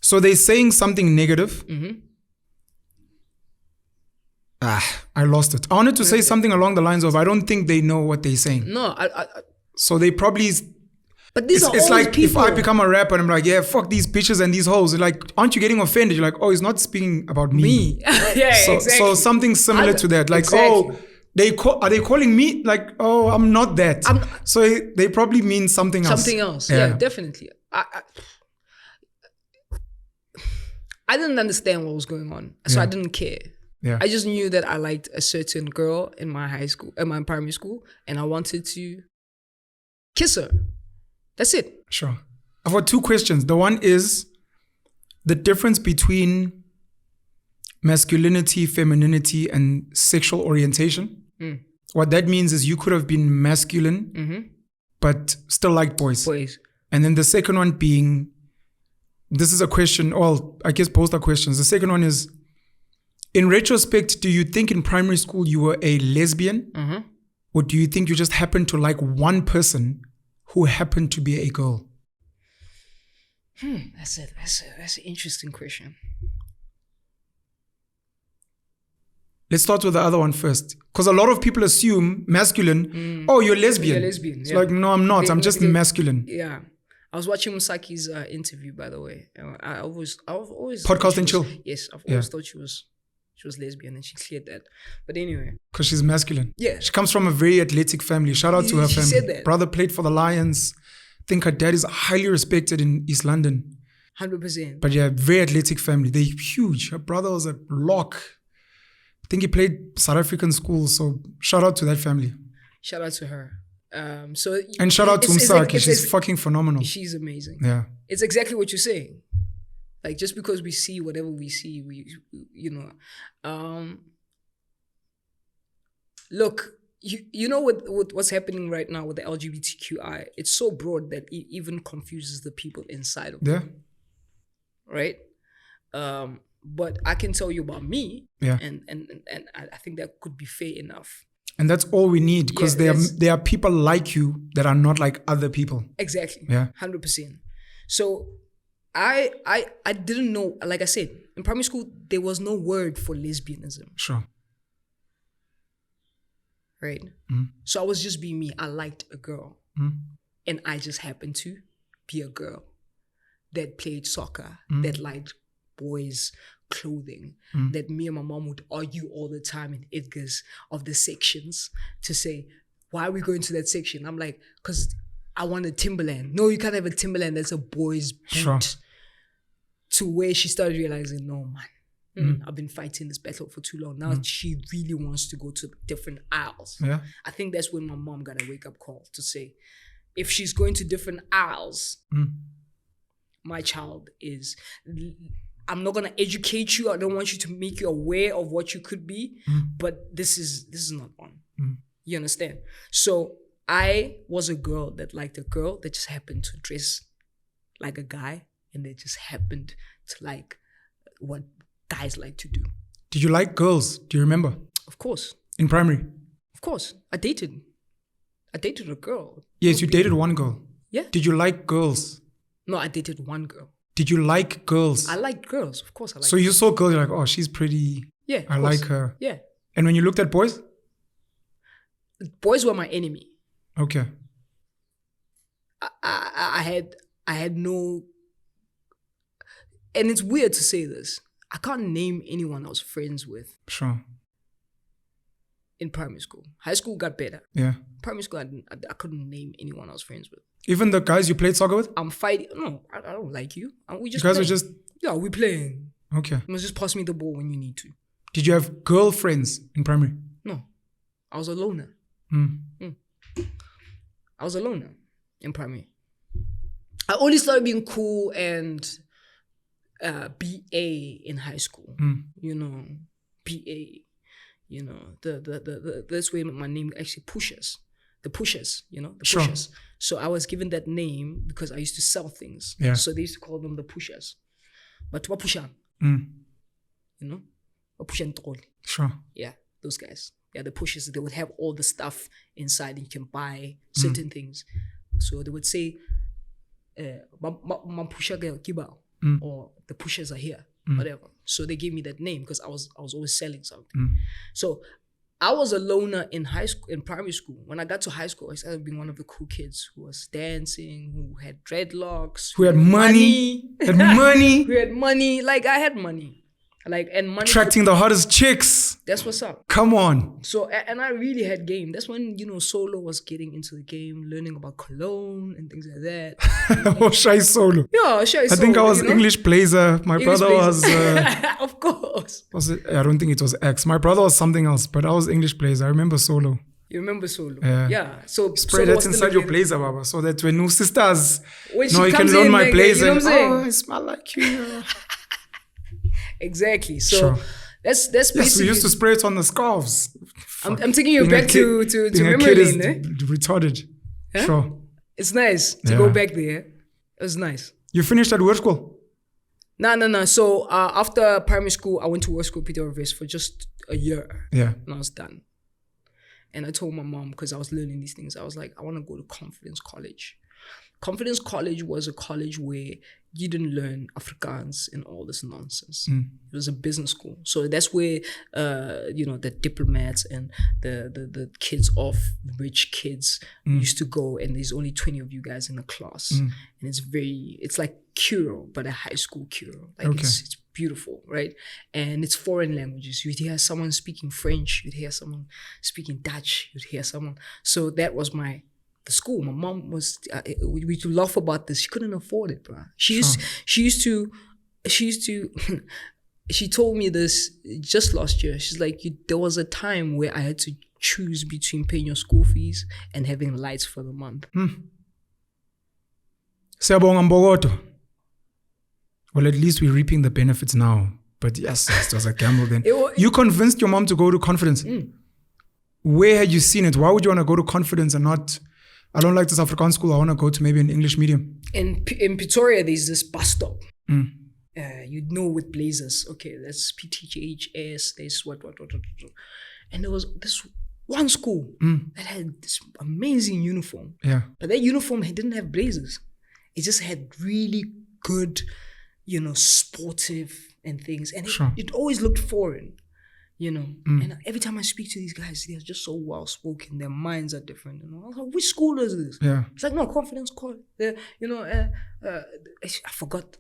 A: So they're saying something negative. I lost it. I wanted to say something along the lines of, I don't think they know what they're saying.
B: No,
A: so they probably.
B: But these are
A: it's
B: all
A: like
B: people.
A: If I become a rapper and I'm like, yeah, fuck these bitches and these hoes. They're like, aren't you getting offended? You're like, oh, he's not speaking about me.
B: Exactly.
A: So something similar to that. Like, are they calling me? Like, oh, I'm not that. So they probably mean something else.
B: Something else. Yeah, definitely. I didn't understand what was going on, so I didn't care.
A: Yeah.
B: I just knew that I liked a certain girl in my primary school, and I wanted to kiss her. That's it.
A: Sure. I've got two questions. The one is the difference between masculinity, femininity, and sexual orientation. What that means is you could have been masculine, but still liked boys. And then the second one being, this is a question, well, I guess both are questions. The second one is, in retrospect, do you think in primary school you were a lesbian? Or do you think you just happened to like one person who happened to be a girl?
B: That's an interesting question.
A: Let's start with the other one first. Because a lot of people assume masculine, oh, you're lesbian.
B: You're lesbian.
A: It's like, no, I'm not. I'm just masculine.
B: Yeah. I was watching Musaki's interview, by the way. I've always
A: Podcast and chill.
B: Yes, I've always thought she was lesbian, and she cleared that. But anyway,
A: because she's masculine.
B: Yeah,
A: she comes from a very athletic family. Shout out to her family. She said that. Brother played for the Lions. I think her dad is highly respected in East London.
B: 100%.
A: But yeah, very athletic family. They're huge. Her brother was a lock. I think he played South African school. So shout out to that family.
B: Shout out to her. And
A: shout out to Umsaki. She's fucking phenomenal.
B: She's amazing.
A: Yeah.
B: It's exactly what you're saying. Like, just because we see whatever we see, look, you know what's happening right now with the LGBTQI? It's so broad that it even confuses the people inside of them. Right? But I can tell you about me, and I think that could be fair enough.
A: And that's all we need, because there are people like you that are not like other people.
B: Exactly.
A: Yeah.
B: 100%. So I didn't know, like I said, in primary school, there was no word for lesbianism.
A: Sure.
B: Right? So I was just being me. I liked a girl. And I just happened to be a girl that played soccer, that liked boys' clothing, that me and my mom would argue all the time in Edgar's of the sections to say, why are we going to that section? I'm like, because I want a Timberland. No, you can't have a Timberland. That's a boy's boot.
A: Sure.
B: To where she started realizing, no, man, I've been fighting this battle for too long. Now she really wants to go to different aisles.
A: Yeah.
B: I think that's when my mom got a wake-up call to say, if she's going to different aisles, my child is... I'm not gonna educate you. I don't want you to make you aware of what you could be, but this is not one. You understand? So I was a girl that liked a girl that just happened to dress like a guy, and they just happened to like what guys like to do.
A: Did you like girls? Do you remember?
B: Of course.
A: In primary?
B: Of course. I dated a girl.
A: Yes, you dated one girl.
B: Yeah.
A: Did you like girls?
B: No, I dated one girl.
A: Did you like girls?
B: I liked girls. Of course I liked
A: So you saw girls, you're like, oh, she's pretty.
B: Yeah.
A: I like her.
B: Yeah.
A: And when you looked at boys?
B: Boys were my enemy.
A: Okay.
B: I had no... And it's weird to say this. I can't name anyone I was friends with.
A: Sure.
B: In primary school. High school got better.
A: Yeah.
B: Primary school, I couldn't name anyone I was friends with.
A: Even the guys you played soccer with?
B: I'm fighting. No, I don't like you. We just
A: you guys
B: playing.
A: are just...
B: Yeah, we playing.
A: Okay.
B: You must just pass me the ball when you need to.
A: Did you have girlfriends in primary?
B: No. I was a loner. I was a loner in primary. I only started being cool and BA in high school. You know, BA. You know, that's where my name actually pushes. The Pushas, you know, the Pushas. So I was given that name because I used to sell things.
A: Yeah.
B: So they used to call them the Pushas. But Pusha, you know, Pusha and Tol.
A: Sure.
B: Yeah, those guys. Yeah, the Pushas, they would have all the stuff inside and you can buy certain things. So they would say, Ma Pusha Kibao, or the Pushas are here, whatever. So they gave me that name because I was always selling something. So I was a loner in high school, in primary school. When I got to high school, I started being one of the cool kids who was dancing, who had dreadlocks,
A: who had money. Had money.
B: Who had money. Like, I had money. Like, and money.
A: Attracting the hottest chicks.
B: That's what's up.
A: Come on.
B: So, and I really had game. That's when, you know, Solo was getting into the game, learning about cologne and things like that.
A: Oh, Shy Solo.
B: Yeah, Shy Solo.
A: I think I was English blazer. My brother was...
B: of course.
A: Was it? I don't think it was X. My brother was something else, but I was English blazer. I remember Solo.
B: You remember Solo?
A: Yeah.
B: So
A: spray that inside your blazer, Baba, so that when new sisters,
B: when
A: you can loan my blazer.
B: You know what I'm saying?
A: Oh, I smell like you.
B: Exactly. So
A: sure.
B: that's basically.
A: Yes, we used to spray it on the scarves.
B: I'm taking you back to memory lane, eh?
A: Retarded.
B: Huh?
A: Sure.
B: It's nice to go back there. It was nice.
A: You finished at work school?
B: No. So after primary school, I went to work school Pretoria for just a year.
A: Yeah.
B: And I was done. And I told my mom, because I was learning these things, I was like, I want to go to Confidence College. Confidence College was a college where you didn't learn Afrikaans and all this nonsense. It was a business school. So that's where, you know, the diplomats and the kids of rich kids used to go. And there's only 20 of you guys in the class. And it's like Curo, but a high school Curo. Like it's beautiful, right? And it's foreign languages. You'd hear someone speaking French. You'd hear someone speaking Dutch. You'd hear someone. So that was the school. My mom was, we used to laugh about this. She couldn't afford it, bro. She used to, she told me this just last year. She's like, there was a time where I had to choose between paying your school fees and having lights for the month.
A: Siyabonga Mbokodo. Well, at least we're reaping the benefits now. But yes, it was a gamble then. You convinced your mom to go to Confidence. Where had you seen it? Why would you want to go to Confidence and not, I don't like this Afrikaans school, I want to go to maybe an English medium?
B: In Pretoria, there's this bus stop. You'd know with blazers. Okay, that's PTHS, there's what. And there was this one school that had this amazing uniform.
A: Yeah.
B: But that uniform didn't have blazers. It just had really good, sportive and things. And it always looked foreign, And every time I speak to these guys, they're just so well-spoken. Their minds are different. I was like, which school is this?
A: Yeah.
B: It's like, no, Confidence College. I forgot.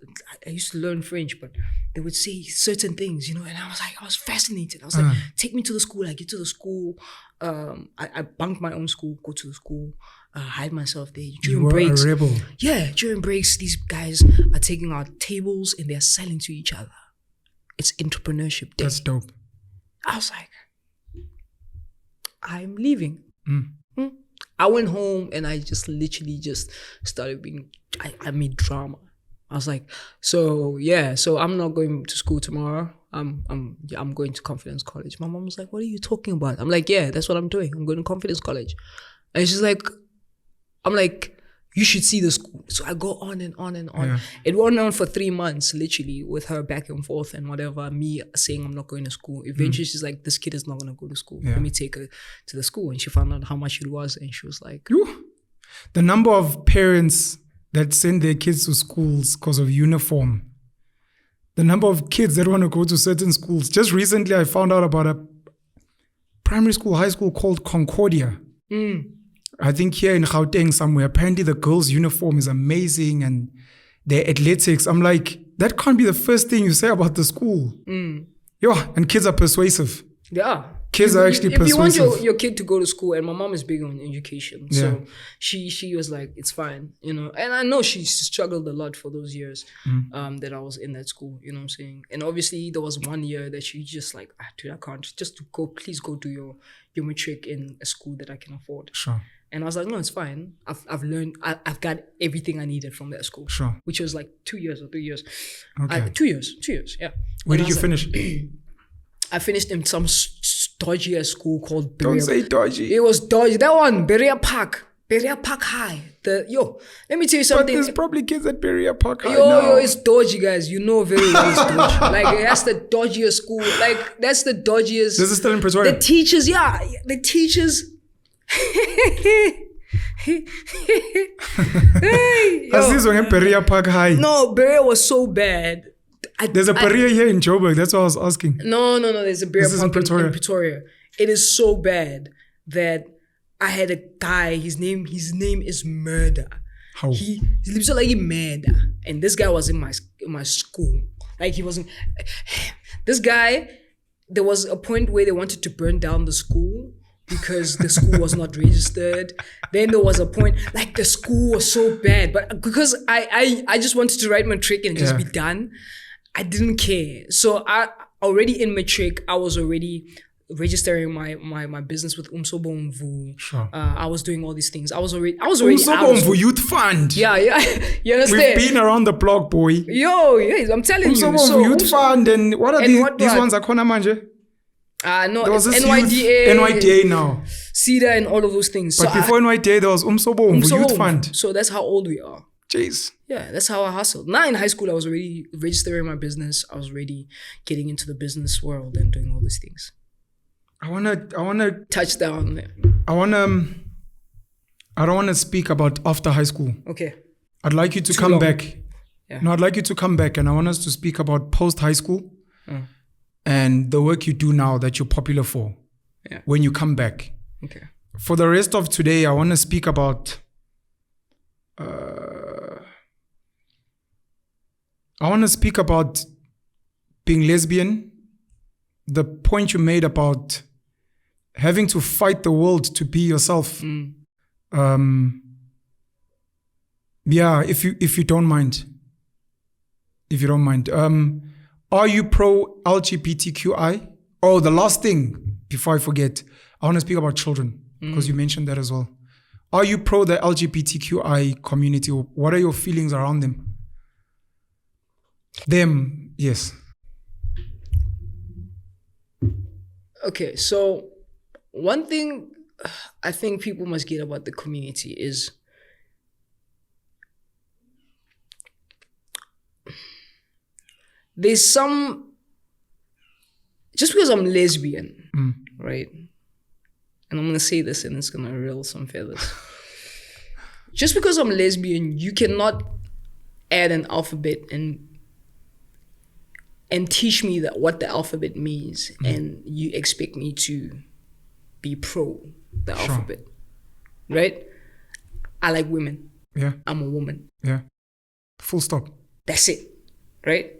B: I used to learn French, but they would say certain things, and I was fascinated. I was like, take me to the school. I get to the school. I bunk my own school, go to the school, hide myself there. During breaks,
A: a rebel.
B: Yeah, during breaks, these guys are taking our tables and they're selling to each other. It's entrepreneurship day.
A: That's dope.
B: I was like, I'm leaving. I went home and I just literally started I made drama. I was like, so I'm not going to school tomorrow. I'm going to Confidence College. My mom was like, what are you talking about? I'm like, yeah, that's what I'm doing. I'm going to Confidence College. And she's like, I'm like, you should see the school. So I go on and on and on. Yeah. It went on for 3 months, literally, with her back and forth and whatever, me saying I'm not going to school. Eventually, she's like, this kid is not going to go to school. Let me take her to the school. And she found out how much it was. And she was like...
A: The number of parents that send their kids to schools because of uniform. The number of kids that want to go to certain schools. Just recently, I found out about a primary school, high school called Concordia. I think here in Gauteng somewhere, apparently the girls' uniform is amazing and their athletics. I'm like, that can't be the first thing you say about the school. And kids are persuasive.
B: Yeah.
A: Kids are actually persuasive.
B: If you want your kid to go to school, and my mom is big on education, so she was like, it's fine, And I know she struggled a lot for those years that I was in that school, you know what I'm saying? And obviously there was 1 year that she just like, dude, I can't. Just to go, please go do your matric in a school that I can afford.
A: Sure.
B: And I was like, no, it's fine. I've learned, I've got everything I needed from that school.
A: Sure.
B: Which was like 2 years or 3 years.
A: Okay.
B: 2 years, yeah.
A: Where did you finish?
B: I finished in some dodgy school called
A: Don't say Dodgy.
B: It was Dodgy. That one, Berea Park High. Let me tell you something.
A: But there's probably kids at Berea Park High now.
B: It's dodgy, guys. You know very well it's dodgy. Like, that's the dodgiest school. Like, that's the dodgiest.
A: This is still in Pretoria.
B: The teachers.
A: Berea Park High.
B: No, Berea was so bad.
A: There's a Berea here in Joburg. That's what I was asking.
B: No. There's a Berea Park in Pretoria. It is so bad that I had a guy. His name is Murder.
A: How?
B: He lives like a murder, and this guy was in my school. Like, he wasn't. This guy. There was a point where they wanted to burn down the school because the school was not registered. Then there was a point, like, the school was so bad, but because I just wanted to write matric and just be done, I didn't care. So I already in matric, I was already registering my business with Umsobomvu.
A: Sure.
B: I was doing all these things. I was already
A: Umsobomvu Youth Fund.
B: Yeah. You understand?
A: We've been around the block, boy.
B: I'm telling you.
A: Umsobomvu Youth Fund, and what are these ones? Akona manje?
B: No,
A: there was
B: it's
A: NYDA. NYDA now.
B: CEDA and all of those things.
A: But before NYDA, there was Umsobomvu Youth Fund.
B: So that's how old we are.
A: Jeez.
B: Yeah, that's how I hustled. Now in high school, I was already registering my business. I was already getting into the business world and doing all these things.
A: I wanna
B: touch down there.
A: I don't wanna speak about after high school.
B: Okay.
A: I'd like you to come back. Yeah. No, I'd like you to come back, and I want us to speak about post high school and the work you do now that you're popular for.
B: Yeah.
A: When you come back.
B: Okay.
A: For the rest of today, I want to speak about. I want to speak about being lesbian. The point you made about having to fight the world to be yourself. Yeah, if you don't mind. If you don't mind. Are you pro LGBTQI? Oh, the last thing before I forget, I want to speak about children because you mentioned that as well. Are you pro the LGBTQI community? What are your feelings around them? Them, yes.
B: Okay, so one thing I think people must get about the community is there's some, just because I'm lesbian, right? And I'm gonna say this and it's gonna reel some feathers. Just because I'm lesbian, you cannot add an alphabet and teach me that what the alphabet means, and you expect me to be pro the alphabet, right? I like women.
A: Yeah.
B: I'm a woman.
A: Yeah. Full stop.
B: That's it, right?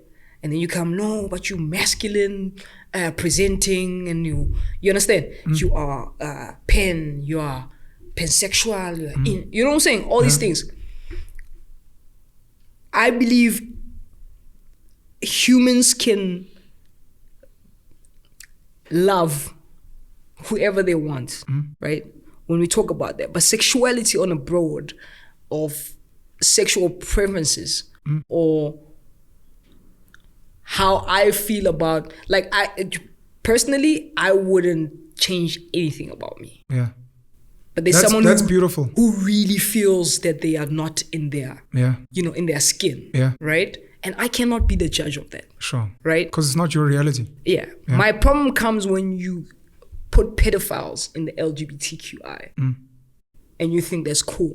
B: And then you come, no, but you masculine, presenting, and you understand? You are pen, you are pansexual, you know what I'm saying? All these things. I believe humans can love whoever they want, right? When we talk about that. But sexuality on a broad of sexual preferences or how I feel about, like, I personally, I wouldn't change anything about me.
A: Yeah.
B: But there's
A: that's beautiful.
B: who really feels that they are not in their, in their skin, right? And I cannot be the judge of that.
A: Sure.
B: Right?
A: Because it's not your reality.
B: Yeah. My problem comes when you put pedophiles in the LGBTQI and you think that's cool.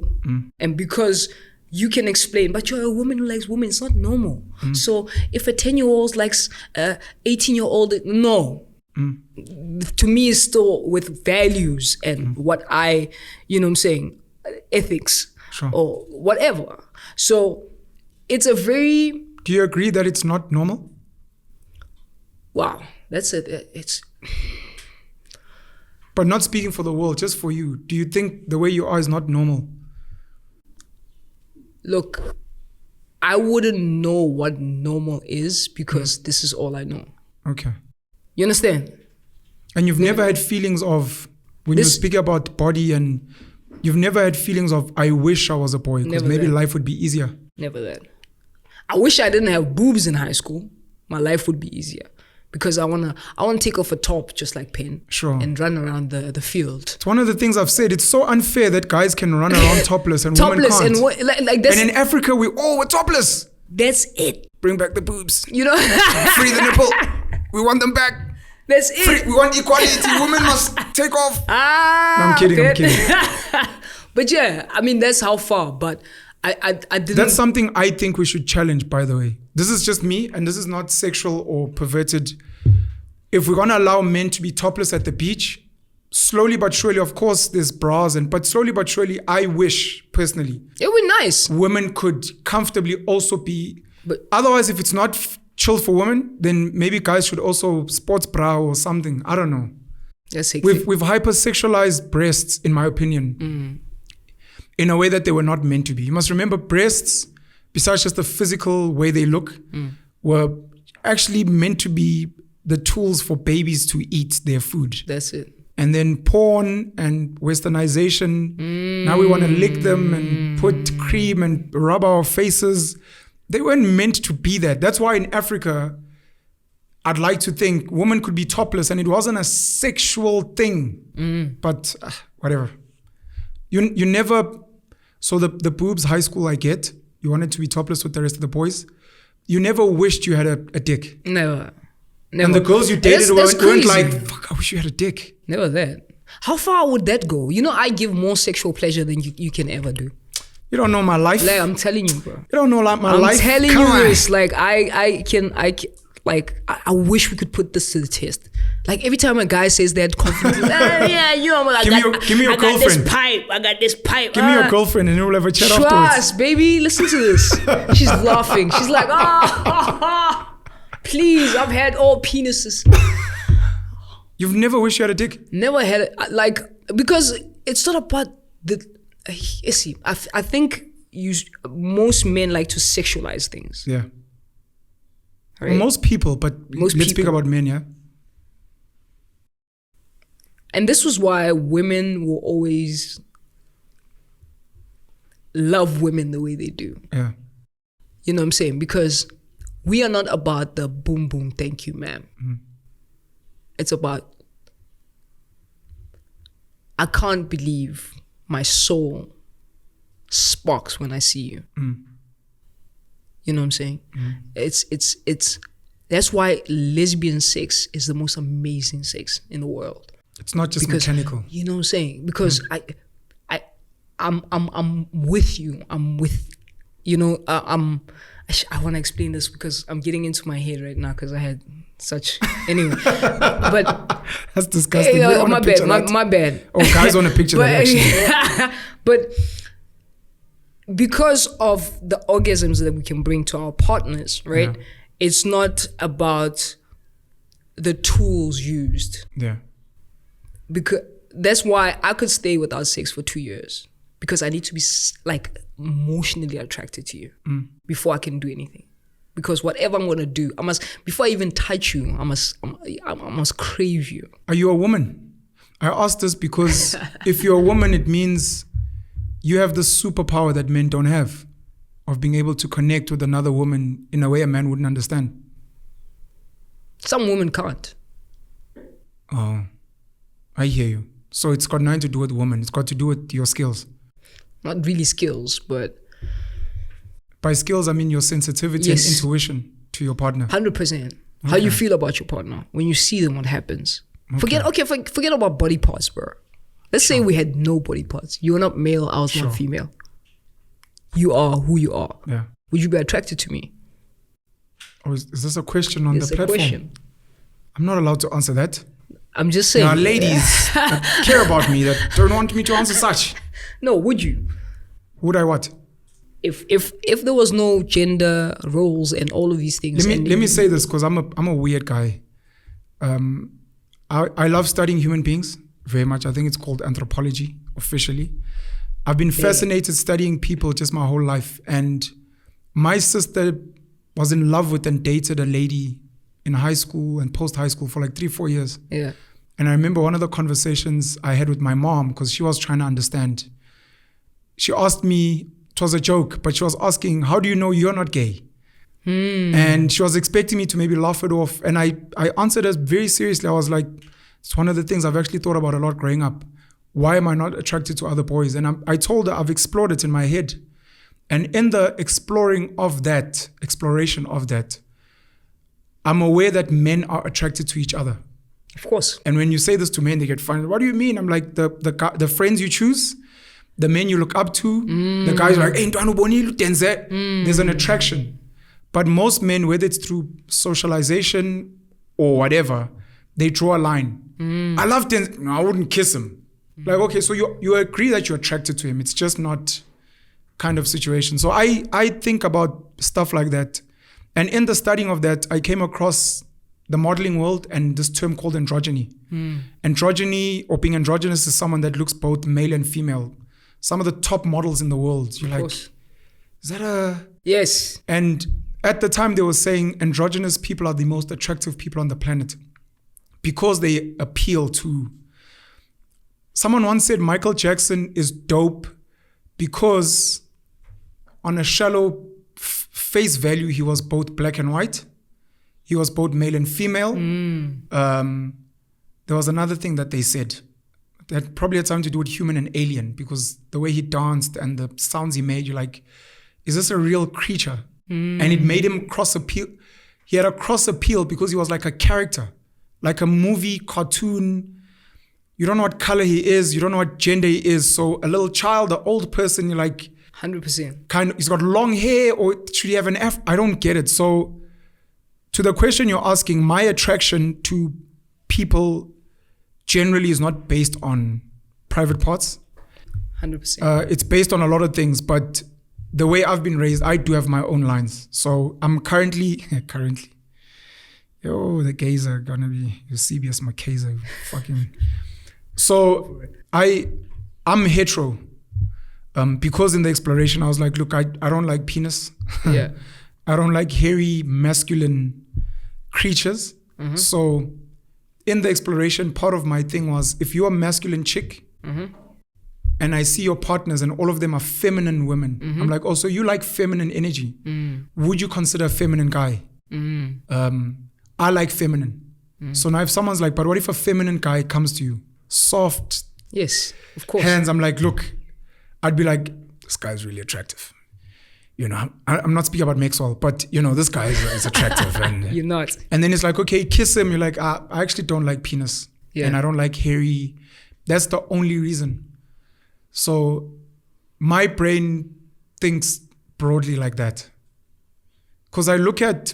B: And because you can explain, but you're a woman who likes women, it's not normal. So if a 10-year-old likes 18-year-old, no. To me, it's still with values and what I, ethics or whatever. So it's a very...
A: Do you agree that it's not normal?
B: Wow, that's it. It's...
A: But not speaking for the world, just for you. Do you think the way you are is not normal?
B: Look, I wouldn't know what normal is because this is all I know.
A: Okay.
B: You understand?
A: And you've never had feelings of, when you speak about body, and you've never had feelings of, I wish I was a boy because maybe life would be easier.
B: Never that. I wish I didn't have boobs in high school. My life would be easier. Because I wanna take off a top just like Pen and run around the field.
A: It's one of the things I've said. It's so unfair that guys can run around topless and women can't.
B: And like that's,
A: and in Africa, we're topless.
B: That's it.
A: Bring back the boobs.
B: You know,
A: free the nipple. We want them back.
B: That's it.
A: We want equality. Women must take off. No, I'm kidding. I'm kidding.
B: But yeah, I mean that's how far. But I didn't.
A: That's something I think we should challenge, by the way. This is just me, and this is not sexual or perverted. If we're gonna allow men to be topless at the beach, slowly but surely, of course, there's bras, but slowly but surely, I wish personally
B: it would be nice.
A: Women could comfortably also be. But otherwise, if it's not chill for women, then maybe guys should also sports bra or something. I don't know.
B: That's
A: we've hypersexualized breasts, in my opinion, in a way that they were not meant to be. You must remember, breasts, besides just the physical way they look, were actually meant to be the tools for babies to eat their food.
B: That's it.
A: And then porn and westernization. Now we want to lick them and put cream and rub our faces. They weren't meant to be that. That's why in Africa, I'd like to think women could be topless and it wasn't a sexual thing. But whatever. You never... So the boobs, high school, I get. You wanted to be topless with the rest of the boys. You never wished you had a dick.
B: Never.
A: And the girls you dated weren't like, fuck, I wish you had a dick.
B: Never that. How far would that go? You know, I give more sexual pleasure than you can ever do.
A: You don't know my life.
B: Like, I'm telling you, bro.
A: You don't know like my life.
B: I'm telling you this. Like, I can, I wish we could put this to the test. Like, every time a guy says that confidence, yeah, you know,
A: give me your girlfriend.
B: I got this pipe.
A: Give me your girlfriend and we'll have a chat afterwards.
B: Trust, baby. Listen to this. She's laughing. She's like, please, I've had all penises.
A: You've never wished you had a dick?
B: Never had it. Like, because it's not about the... see, I think most men like to sexualize things.
A: Yeah.
B: Right?
A: Well, most people, but let's speak about men, yeah?
B: And this was why women will always love women the way they do.
A: Yeah.
B: You know what I'm saying? Because we are not about the boom, boom, thank you, ma'am. It's about, I can't believe my soul sparks when I see you. You know what I'm saying? It's that's why lesbian sex is the most amazing sex in the world.
A: It's not just mechanical.
B: You know what I'm saying? Because I'm with you. I'm with, you know, I want to explain this because I'm getting into my head right now because I had such, anyway. But
A: that's disgusting.
B: My bad, my bad.
A: Oh, guys want to picture that actually.
B: But because of the orgasms that we can bring to our partners, right? Yeah. It's not about the tools used.
A: Yeah.
B: Because that's why I could stay without sex for 2 years, because I need to be like emotionally attracted to you before I can do anything. Because whatever I'm gonna do, I must, before I even touch you, I must crave you.
A: Are you a woman? I asked this because if you're a woman, it means you have the superpower that men don't have, of being able to connect with another woman in a way a man wouldn't understand.
B: Some women can't.
A: Oh, I hear you. So it's got nothing to do with women. It's got to do with your skills.
B: Not really skills, but...
A: By skills, I mean your sensitivity and intuition to your partner.
B: 100%. Okay. How you feel about your partner. When you see them, what happens? Okay. Forget about body parts, bro. Let's say we had no body parts. You were not male, I was not female. You are who you are.
A: Yeah.
B: Would you be attracted to me?
A: Or is this a question on the platform? Question. I'm not allowed to answer that.
B: I'm just saying.
A: There are ladies that care about me that don't want me to answer such.
B: No, would you?
A: Would I what?
B: If there was no gender roles and all of these things.
A: Let me say this because I'm a weird guy. I love studying human beings very much. I think it's called anthropology officially. I've been fascinated studying people just my whole life. And my sister was in love with and dated a lady in high school and post-high school for like 3-4 years.
B: Yeah.
A: And I remember one of the conversations I had with my mom, because she was trying to understand. She asked me, it was a joke, but she was asking, how do you know you're not gay? And she was expecting me to maybe laugh it off. And I answered her very seriously. I was like, it's one of the things I've actually thought about a lot growing up. Why am I not attracted to other boys? And I told her I've explored it in my head. And in the exploration of that, I'm aware that men are attracted to each other.
B: Of course.
A: And when you say this to men, they get funny. What do you mean? I'm like, the friends you choose, the men you look up to, the guys are like, hey, there's an attraction. But most men, whether it's through socialization or whatever, they draw a line. I love Denzel. No, I wouldn't kiss him. Like, okay, so you agree that you're attracted to him. It's just not kind of situation. So I think about stuff like that. And in the studying of that, I came across the modeling world and this term called androgyny. Androgyny, or being androgynous, is someone that looks both male and female. Some of the top models in the world. You're like, is that a...
B: Yes.
A: And at the time they were saying androgynous people are the most attractive people on the planet because they appeal to... Someone once said Michael Jackson is dope because on a shallow face value, he was both black and white. He was both male and female. There was another thing that they said that probably had something to do with human and alien, because the way he danced and the sounds he made, you're like, is this a real creature? And it made him cross appeal. He had a cross appeal because he was like a character, like a movie, cartoon. You don't know what color he is. You don't know what gender he is. So a little child, an old person, you're like...
B: 100%.
A: Kind of, he's got long hair, or should he have an F? I don't get it. So to the question you're asking, my attraction to people generally is not based on private parts.
B: 100%.
A: It's based on a lot of things, but the way I've been raised, I do have my own lines. So I'm currently, the gays are gonna be your CBS Makeza, fucking... So I'm hetero because in the exploration I was like, look, I don't like penis.
B: Yeah.
A: I don't like hairy masculine creatures. So in the exploration, part of my thing was, if you're a masculine chick and I see your partners and all of them are feminine women, I'm like, oh, so you like feminine energy. Would you consider a feminine guy? I like feminine. So now if someone's like, but what if a feminine guy comes to you? Soft.
B: Yes, of course.
A: Hands, I'm like, look, I'd be like, this guy's really attractive. You know, I'm not speaking about Maxwell, but you know, this guy is attractive. And
B: You're not.
A: And then it's like, okay, kiss him. You're like, I actually don't like penis.
B: Yeah.
A: And I don't like hairy. That's the only reason. So my brain thinks broadly like that. Because I look at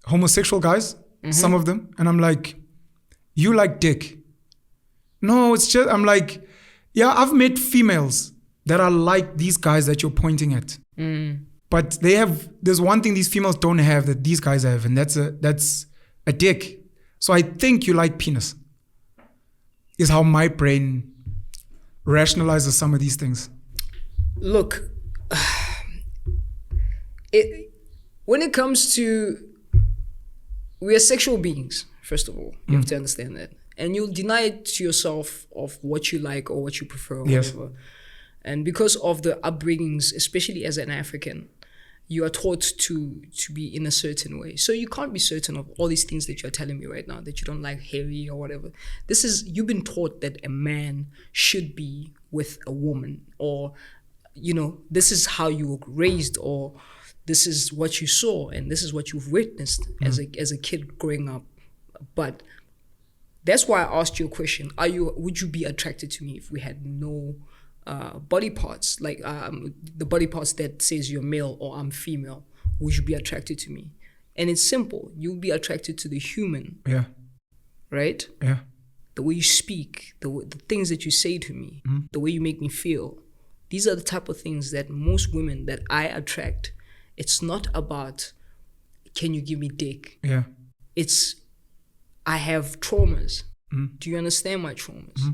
A: homosexual guys, some of them, and I'm like, you like dick. No, it's just, I'm like, yeah, I've met females that are like these guys that you're pointing at. But there's one thing these females don't have that these guys have, and that's a dick. So I think you like penis. Is how my brain rationalizes some of these things.
B: Look, when it comes to, we are sexual beings, first of all. You have to understand that. And you'll deny it to yourself of what you like or what you prefer or whatever. And because of the upbringings, especially as an African, you are taught to be in a certain way. So you can't be certain of all these things that you're telling me right now, that you don't like hairy or whatever. You've been taught that a man should be with a woman, or, you know, this is how you were raised, or this is what you saw, and this is what you've witnessed as a kid growing up. But that's why I asked you a question. Would you be attracted to me if we had no body parts, like the body parts that says you're male or I'm female? Would you be attracted to me? And it's simple. You'll be attracted to the human. Yeah. Right?
A: Yeah.
B: The way you speak, the things that you say to me, the way you make me feel. These are the type of things that most women that I attract. It's not about, can you give me dick? Yeah. It's, I have traumas. Do you understand my traumas?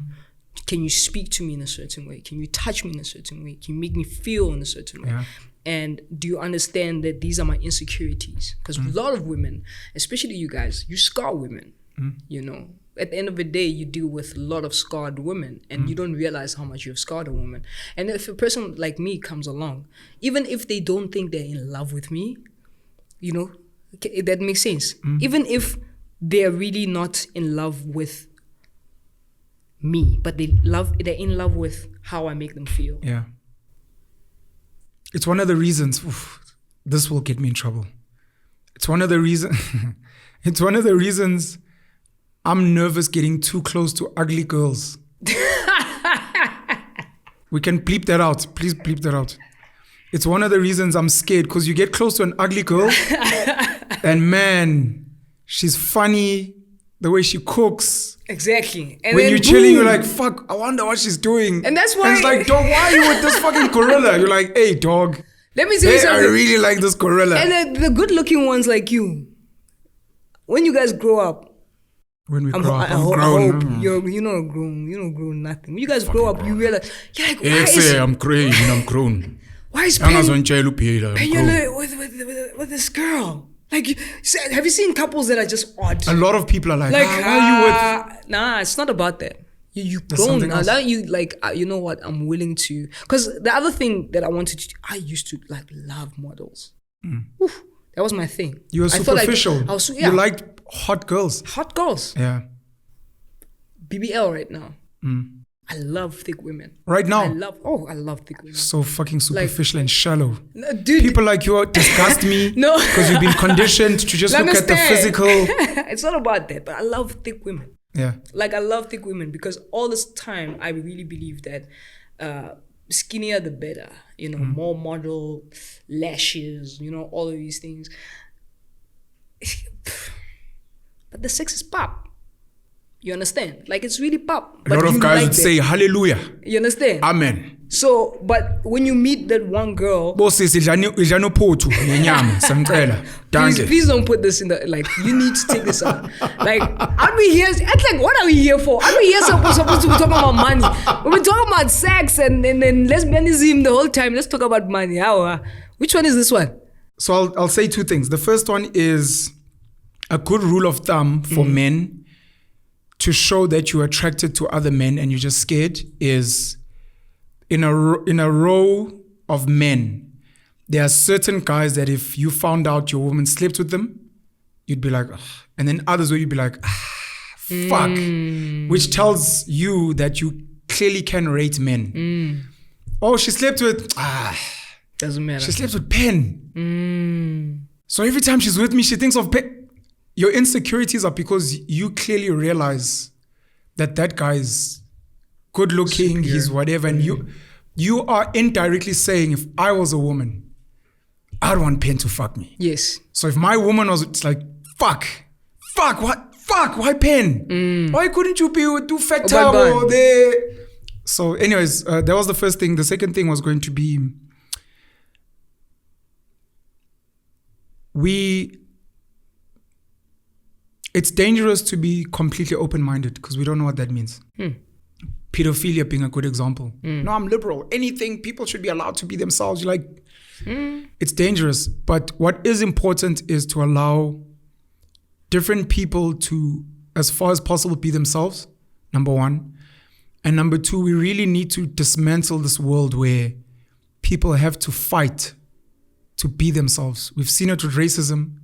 B: Can you speak to me in a certain way? Can you touch me in a certain way? Can you make me feel in a certain way? Yeah. And do you understand that these are my insecurities? Because a lot of women, especially you guys, you scar women, you know. At the end of the day, you deal with a lot of scarred women, and you don't realize how much you've scarred a woman. And if a person like me comes along, even if they don't think they're in love with me, you know, that makes sense. Even if they're really not in love with me, but they're in love with how I make them feel. Yeah. It's one of the reasons, this will get me in trouble. It's one of the reasons I'm nervous getting too close to ugly girls. We can bleep that out. Please bleep that out. It's one of the reasons I'm scared, because you get close to an ugly girl and man, she's funny, the way she cooks. Exactly. And when you're chilling, you're like, fuck, I wonder what she's doing. And that's why. And it's like, dog, why are you with this fucking gorilla? You're like, hey, dog. Let me say something. I really like this gorilla. And the good looking ones like you, when you guys grow up, when we grow up, I'm grown. You're not grown. You don't grow nothing. When you guys grow up, you realize, you're like, why is I'm grown. Why is Penuel with this girl? Like, have you seen couples that are just odd? A lot of people are like, why are you with? Nah, it's not about that. You've grown. Now you like, you know what? I'm willing to. Because the other thing that I wanted to do, I used to like love models. Oof, that was my thing. You were superficial. You liked hot girls. Hot girls. Yeah. BBL right now. I love thick women. Right now? I love thick women. So fucking superficial and shallow. No, dude. People like you disgust me. No. Because you've been conditioned to just look at the physical. It's not about that, but I love thick women. Yeah. Like I love thick women because all this time I really believe that skinnier the better. You know, more model, lashes, you know, all of these things. But the sex is pop. You understand? Like it's really pop. A lot of guys would say hallelujah. You understand? Amen. So, but when you meet that one girl, please don't put this in the, like, you need to take this out. Like, aren't we here? It's like, what are we here for? Aren't we here supposed to be talking about money? We've been talking about sex and lesbianism the whole time. Let's talk about money. Which one is this one? So I'll say two things. The first one is a good rule of thumb for men to show that you're attracted to other men and you're just scared is in a row of men,
A: there are certain guys that if you found out your woman slept with them, you'd be like, ugh. And then others where you'd be like, fuck. Which tells you that you clearly can rate men. Oh, she slept with,
B: doesn't matter.
A: She slept with Pen. So every time she's with me, she thinks of Pen. Your insecurities are because you clearly realize that guy is good looking,
B: superior.
A: He's whatever. And you are indirectly saying, if I was a woman, I'd want Pen to fuck me.
B: Yes.
A: So if my woman was, it's like, fuck, what? Fuck, why Pen? Why couldn't you be with two fat towel there? So anyways, that was the first thing. The second thing was going to be, it's dangerous to be completely open-minded because we don't know what that means. Pedophilia being a good example. No, I'm liberal. Anything, people should be allowed to be themselves. You're like, it's dangerous. But what is important is to allow different people to, as far as possible, be themselves, number one. And number two, we really need to dismantle this world where people have to fight to be themselves. We've seen it with racism.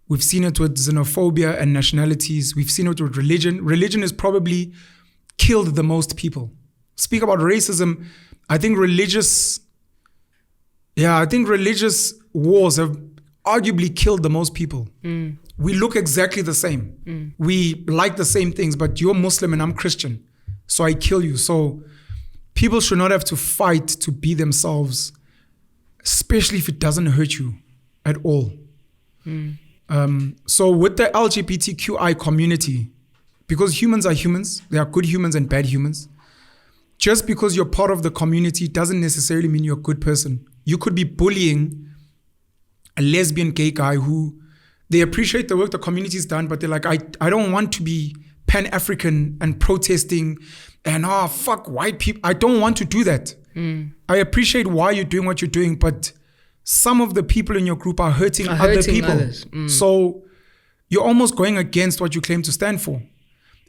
A: We've seen it with xenophobia and nationalities. We've seen it with religion. Religion has probably killed the most people. Speak about racism. I think religious wars have arguably killed the most people. We look exactly the same. We like the same things, but you're Muslim and I'm Christian. So I kill you. So people should not have to fight to be themselves, especially if it doesn't hurt you at all. So with the LGBTQI community, because humans are humans, there are good humans and bad humans. Just because you're part of the community doesn't necessarily mean you're a good person. You could be bullying a lesbian gay guy who they appreciate the work the community's done, but they're like, I don't want to be Pan-African and protesting and fuck white people. I don't want to do that. I appreciate why you're doing what you're doing, but some of the people in your group are hurting other people.
B: Others.
A: So you're almost going against what you claim to stand for.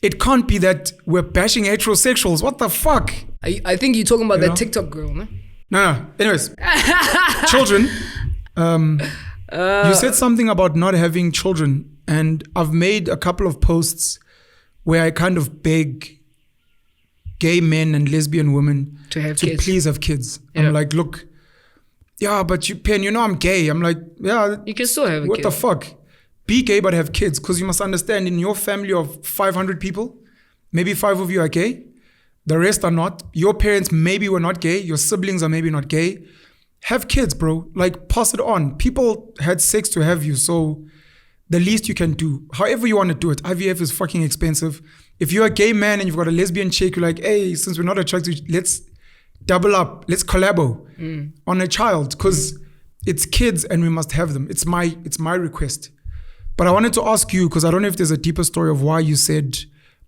A: It can't be that we're bashing heterosexuals. What the fuck?
B: I think you're talking about that TikTok girl, no?
A: No. Anyways, children. You said something about not having children, and I've made a couple of posts where I kind of beg gay men and lesbian women
B: to
A: please have kids. Yeah. I'm like, look, but Pen, I'm gay. I'm like,
B: you can still have a kid.
A: What the fuck? Be gay but have kids, because you must understand, in your family of 500 people, maybe 5 of you are gay, the rest are not. Your parents maybe were not gay, your siblings are maybe not gay. Have kids, bro. Like, pass it on. People had sex to have you, so the least you can do, however you want to do it. IVF is fucking expensive. If you're a gay man and you've got a lesbian chick, you're like, hey, since we're not attracted, let's double up, let's collabo on a child, because it's kids and we must have them. It's my request. But I wanted to ask you, because I don't know if there's a deeper story of why you said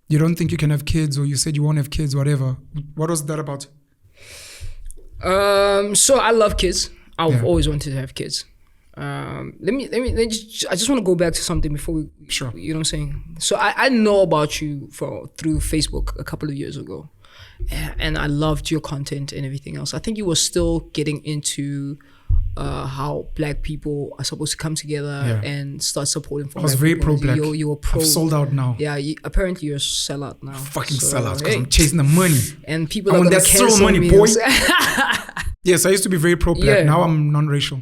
A: you don't think you can have kids, or you said you won't have kids, whatever. What was that about?
B: So I love kids. I've always wanted to have kids. I just want to go back to something before we,
A: sure.
B: You know what I'm saying? So I know about you through Facebook a couple of years ago, and I loved your content and everything else. I think you were still getting into how black people are supposed to come together and start supporting.
A: I was very pro-black.
B: You were pro.
A: I've sold out now.
B: Yeah, apparently you're a sellout now.
A: Fucking sellout, because I'm chasing the money.
B: And people are gonna cancel money, me.
A: Boy. Yes, I used to be very pro-black. Yeah. Now I'm non-racial.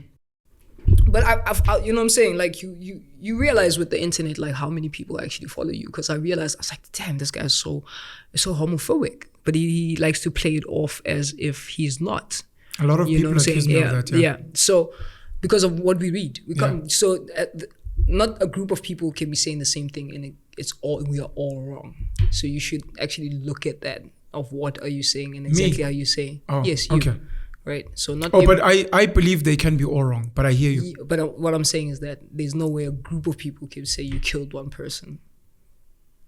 B: But I you know what I'm saying? Like you realize with the internet, like how many people actually follow you. Because I realized, I was like, damn, this guy is so homophobic. But he likes to play it off as if he's not. A lot of people accuse me of that. Yeah. So because of what we read, not a group of people can be saying the same thing, and we are all wrong. So you should actually look at that of what are you saying and exactly how you say.
A: Oh,
B: yes, you.
A: Okay.
B: Right. So not.
A: But I believe they can be all wrong. But I hear you.
B: But what I'm saying is that there's no way a group of people can say you killed one person.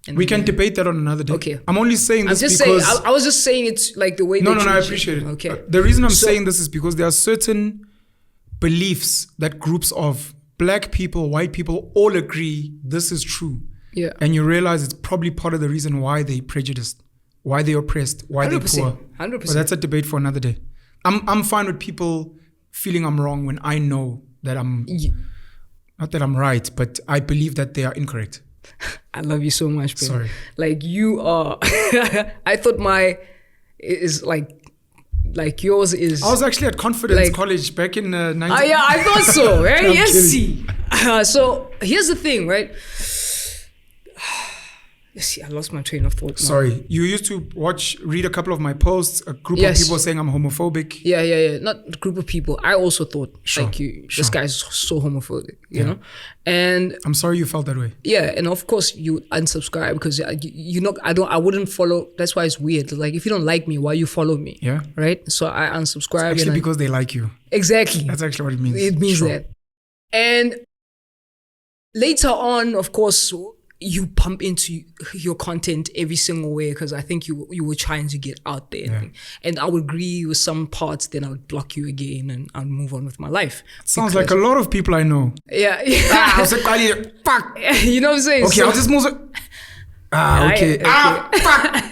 A: And we can debate that on another day.
B: Okay.
A: I'm only saying this because...
B: I was just saying it's like the way...
A: No, I appreciate it.
B: Okay.
A: The reason I'm saying this is because there are certain beliefs that groups of black people, white people all agree this is true.
B: Yeah.
A: And you realize it's probably part of the reason why they prejudiced, why they oppressed, why 100%, they poor.
B: 100%.
A: But that's a debate for another day. I'm fine with people feeling I'm wrong when I know that not that I'm right, but I believe that they are incorrect.
B: I love you so much, bro.
A: Sorry.
B: Like you are, I thought my is like yours is.
A: I was actually at Confidence
B: like,
A: College back in 19...
B: yeah, I thought so, right?
A: I'm
B: Yes,
A: kidding.
B: see. So here's the thing, right? See, I lost my train of thought now.
A: Sorry. You used to read a couple of my posts, a group of people saying I'm homophobic.
B: Yeah. Not a group of people. I also thought,
A: Sure,
B: like, this
A: sure.
B: guy's so homophobic, you know? And
A: I'm sorry you felt that way.
B: yeah, and of course you unsubscribe because I wouldn't follow. That's why it's weird. Like, if you don't like me, why you follow me?
A: Yeah.
B: Right? So I unsubscribe.
A: Actually, because they like you.
B: Exactly.
A: That's actually what it means.
B: It means
A: Sure.
B: that. And later on, of course, you pump into your content every single way because I think you were trying to get out there.
A: Yeah.
B: And I would agree with some parts, then I would block you again and I'd move on with my life.
A: Sounds like a lot of people I know.
B: Yeah.
A: I was like, fuck.
B: You know what I'm saying?
A: Okay, I'll just move. Okay.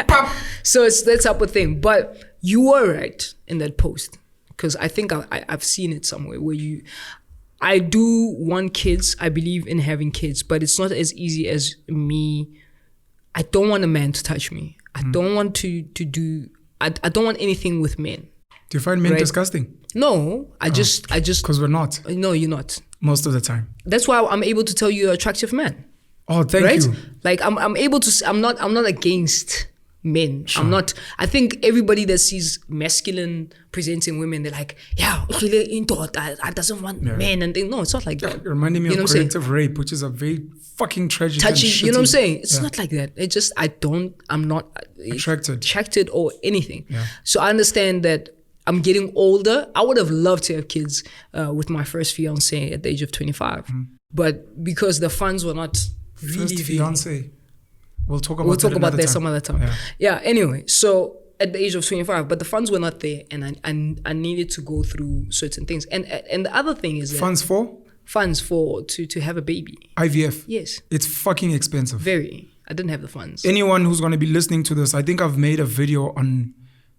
A: Fuck.
B: So it's that type of thing. But you were right in that post because I think I've seen it somewhere where I do want kids. I believe in having kids, but it's not as easy as me. I don't want a man to touch me. I don't want to do. I don't want anything with men.
A: Do you find men disgusting?
B: No, I just.
A: Because we're not.
B: No, you're not.
A: Most of the time.
B: That's why I'm able to tell you're an attractive man.
A: Oh, thank you.
B: Like I'm able to. I'm not against men.
A: Sure.
B: I'm not. I think everybody that sees masculine presenting women, they're like, yeah, I doesn't want men, and no, it's not like that.
A: You're reminding me
B: You know
A: of
B: what I'm
A: collective rape, which is a very fucking tragic and
B: Touchy,
A: shitty.
B: you know what I'm saying? It's not like that. It just I'm not attracted or anything.
A: Yeah.
B: So I understand that I'm getting older. I would have loved to have kids with my first fiance at the age of 25, but because the funds were not
A: First fiance. We'll talk about
B: that some other time. Yeah. Anyway, so at the age of 25, but the funds were not there, and I needed to go through certain things. And the other thing is that funds to have a baby.
A: IVF.
B: Yes.
A: It's fucking expensive.
B: Very. I didn't have the funds.
A: Anyone who's going to be listening to this, I think I've made a video on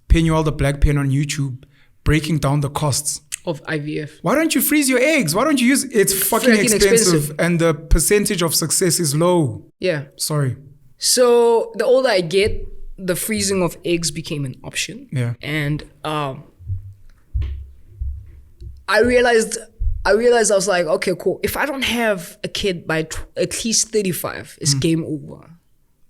A: Penuel the Black Pen on YouTube breaking down the costs
B: of IVF.
A: Why don't you freeze your eggs? Why don't you use it's fucking expensive and the percentage of success is low.
B: Yeah.
A: Sorry.
B: So the older I get, the freezing of eggs became an option.
A: Yeah.
B: And I realized I was like, okay, cool. If I don't have a kid by at least 35, it's game over.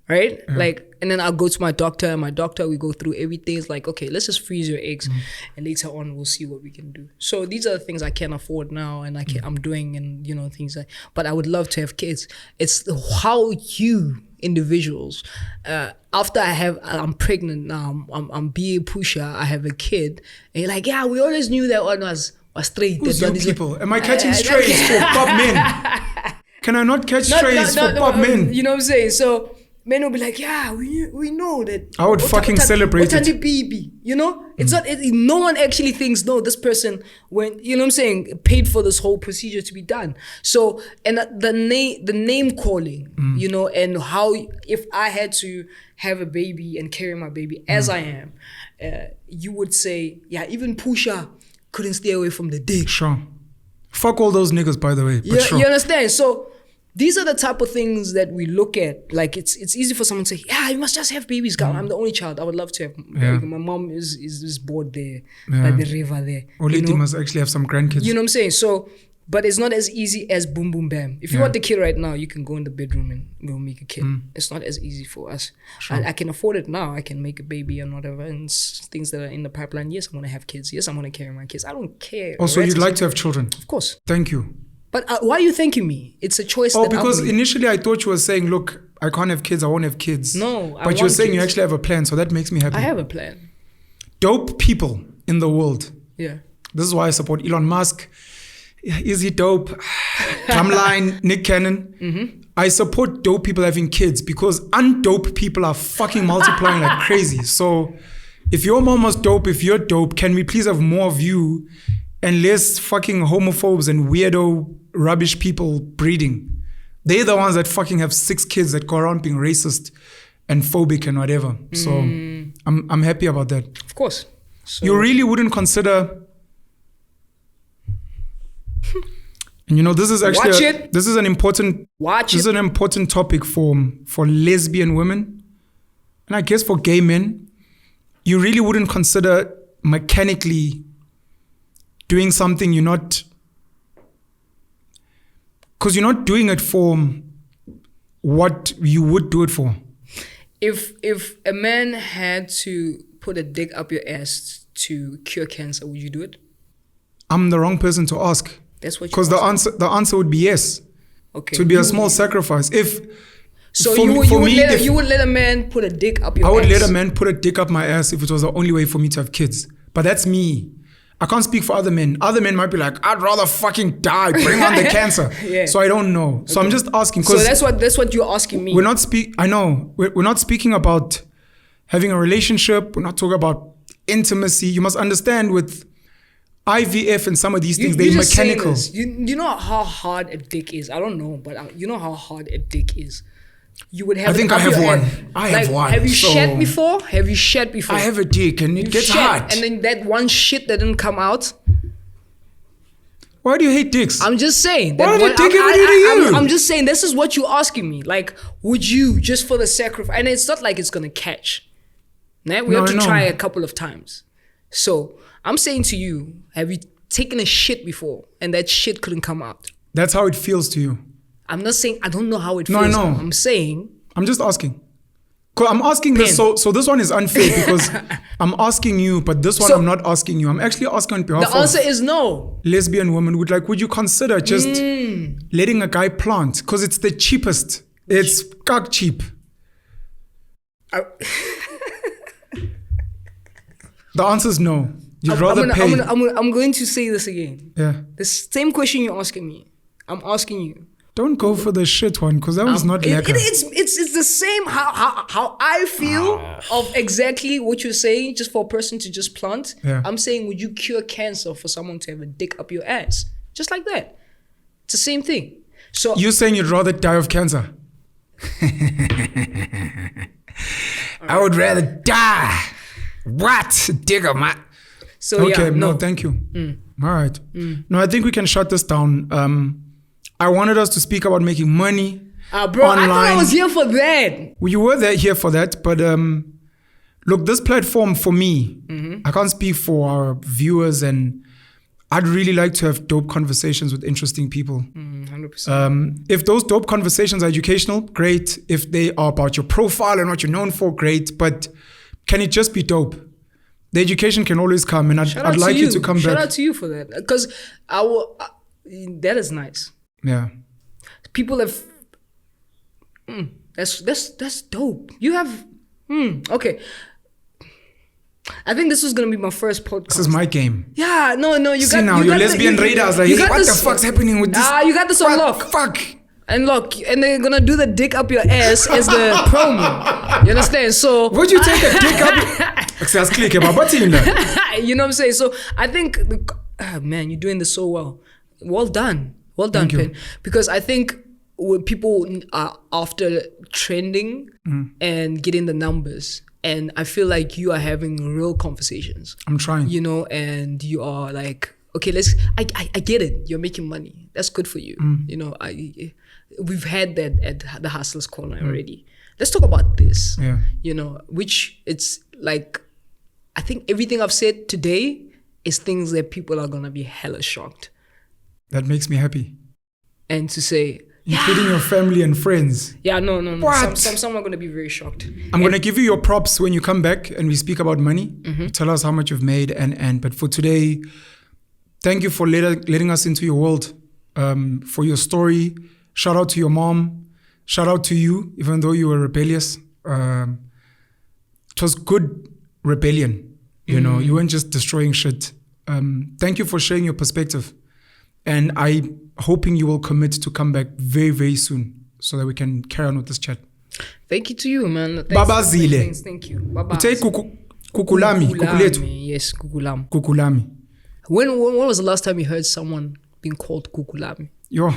B: Right?
A: Yeah.
B: Like, and then I'll go to my doctor, and we go through everything. It's like, okay, let's just freeze your eggs, and later on we'll see what we can do. So these are the things I can afford now, and I'm doing, and things like. But I would love to have kids. It's how you individuals, after I'm pregnant now, I'm being Pusha, I have a kid, and you're like, yeah, we always knew that one was straight.
A: Who's you people? Am I catching strays for pop men? Can I not catch strays for pop men?
B: You know what I'm saying? So men will be like, yeah, we know that.
A: I would fucking celebrate it.
B: Baby, it's not. No one actually thinks, no, this person paid for this whole procedure to be done. So, and the name calling, and how if I had to have a baby and carry my baby as I am, you would say, yeah, even Pusha couldn't stay away from the dick.
A: Sure. Fuck all those niggas, by the way. But sure.
B: You understand? So these are the type of things that we look at. Like it's easy for someone to say, yeah, you must just have babies, girl. I'm the only child. I would love to have. My mom is bored there by the river there.
A: Oliti must actually have some grandkids.
B: You know what I'm saying? So, but it's not as easy as boom, boom, bam. If you want the kid right now, you can go in the bedroom and go make a kid. It's not as easy for us. Sure. I can afford it now. I can make a baby and whatever, and things that are in the pipeline. Yes, I'm going to have kids. Yes, I'm going to carry my kids. I don't care.
A: Also, you'd like to have children?
B: Of course.
A: Thank you.
B: But why are you thanking me? It's a choice.
A: Oh, because initially I thought you were saying, look, I can't have kids, I won't have kids.
B: No,
A: but you're saying you actually have a plan, so that makes me happy.
B: I have a plan.
A: Dope people in the world.
B: Yeah.
A: This is why I support Elon Musk. Is he dope? Drumline, Nick Cannon. I support dope people having kids because undope people are fucking multiplying like crazy. So if your mom was dope, if you're dope, can we please have more of you and less fucking homophobes and weirdo rubbish people breeding? They're the ones that fucking have 6 kids that go around being racist and phobic and whatever. So I'm happy about that.
B: Of course. So
A: you really wouldn't consider And you know, this is actually
B: Watch it.
A: This is an important
B: Watch
A: this is
B: it.
A: an important topic for lesbian women, and I guess for gay men. You really wouldn't consider mechanically doing something you're not, because you're not doing it for what you would do it for.
B: If a man had to put a dick up your ass to cure cancer, would you do it?
A: I'm the wrong person to ask.
B: That's what you
A: Because the answer would be yes.
B: Okay.
A: It would be a small sacrifice.
B: So
A: for
B: you
A: me,
B: would let a man put a dick up your ass?
A: I would let a man put a dick up my ass if it was the only way for me to have kids. But that's me. I can't speak for other men. Other men might be like, I'd rather fucking die, bring on the cancer.
B: Yeah.
A: So I don't know. So I'm just asking.
B: So that's what you're asking me.
A: We're not we're not speaking about having a relationship. We're not talking about intimacy. You must understand with IVF and some of these things, they're mechanical.
B: You know how hard a dick is. I don't know, but you know how hard a dick is. You would have.
A: I think I have one. I have one.
B: Have you shed before? Have you shed before?
A: I have a dick and it gets hard.
B: And then that one shit that didn't come out.
A: Why do you hate dicks?
B: I'm just saying.
A: Why did dick ever do to you?
B: I'm just saying. This is what you're asking me. Like, would you just for the sacrifice? And it's not like it's gonna catch. Nah, we have to try a couple of times. So I'm saying to you, have you taken a shit before and that shit couldn't come out?
A: That's how it feels to you.
B: I'm not saying I don't know how it feels.
A: No, I know.
B: I'm saying.
A: I'm just asking. I'm asking this, so this one is unfair because I'm asking you, but this one I'm not asking you. I'm actually asking on behalf of...
B: The answer is no.
A: Lesbian women would you consider just letting a guy plant? Because it's the cheapest. It's cock cheap. The answer is no. You'd rather pay.
B: I'm going to say this again.
A: Yeah.
B: The same question you're asking me. I'm asking you.
A: Don't go for the shit one, because that was not lekker.
B: It's the same how I feel of exactly what you're saying, just for a person to just plant.
A: Yeah.
B: I'm saying, would you cure cancer for someone to have a dick up your ass? Just like that. It's the same thing. So
A: you're saying you'd rather die of cancer? I would rather die. What? Dick up my...
B: So
A: okay,
B: yeah,
A: no, thank you. All right. No, I think we can shut this down. I wanted us to speak about making money
B: bro, online. I thought I was here for that.
A: Well, you were here for that, but look, this platform for me, I can't speak for our viewers, and I'd really like to have dope conversations with interesting people.
B: 100%.
A: If those dope conversations are educational, great. If they are about your profile and what you're known for, great. But can it just be dope? The education can always come, and I'd like you to come back.
B: Shout out to you for that, because that is nice.
A: Yeah.
B: People have. That's dope. You have. Okay. I think this was gonna be my first podcast.
A: This is my game.
B: Yeah. No. You
A: See
B: got
A: now. Your lesbian radars like, hey, what the fuck's happening with this?
B: You got this on lock.
A: Fuck.
B: And look, and they're gonna do the dick up your ass as the promo. You understand? So
A: would you take a dick up?
B: You know what I'm saying? So I think, man, you're doing this so well. Well done, Pen. Because I think when people are after trending and getting the numbers, and I feel like you are having real conversations.
A: I'm trying.
B: You know, and you are like, okay, I get it. You're making money. That's good for you. You know, we've had that at the Hustlers Corner already. Let's talk about this.
A: Yeah.
B: You know, which it's like, I think everything I've said today is things that people are gonna be hella shocked.
A: That makes me happy.
B: And to say,
A: including your family and friends.
B: Yeah, no.
A: What?
B: Some are gonna be very shocked.
A: I'm gonna give you your props when you come back and we speak about money. Tell us how much you've made but for today, thank you for letting us into your world, for your story. Shout out to your mom. Shout out to you, even though you were rebellious. It was good rebellion. You know, you weren't just destroying shit. Thank you for sharing your perspective. And I'm hoping you will commit to come back very, very soon so that we can carry on with this chat.
B: Thank you to you, man.
A: Baba Zile.
B: Thank you. Baba.
A: Kukulami. Kukuletu.
B: Yes, Kukulami.
A: Kukulami.
B: When was the last time you heard someone being called Kukulami?
A: Yo.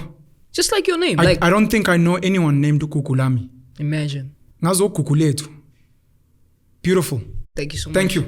B: Just like your name.
A: I don't think I know anyone named Kukulami.
B: Imagine.
A: Nazo Kukuletu. Beautiful.
B: Thank you so much.
A: Thank you.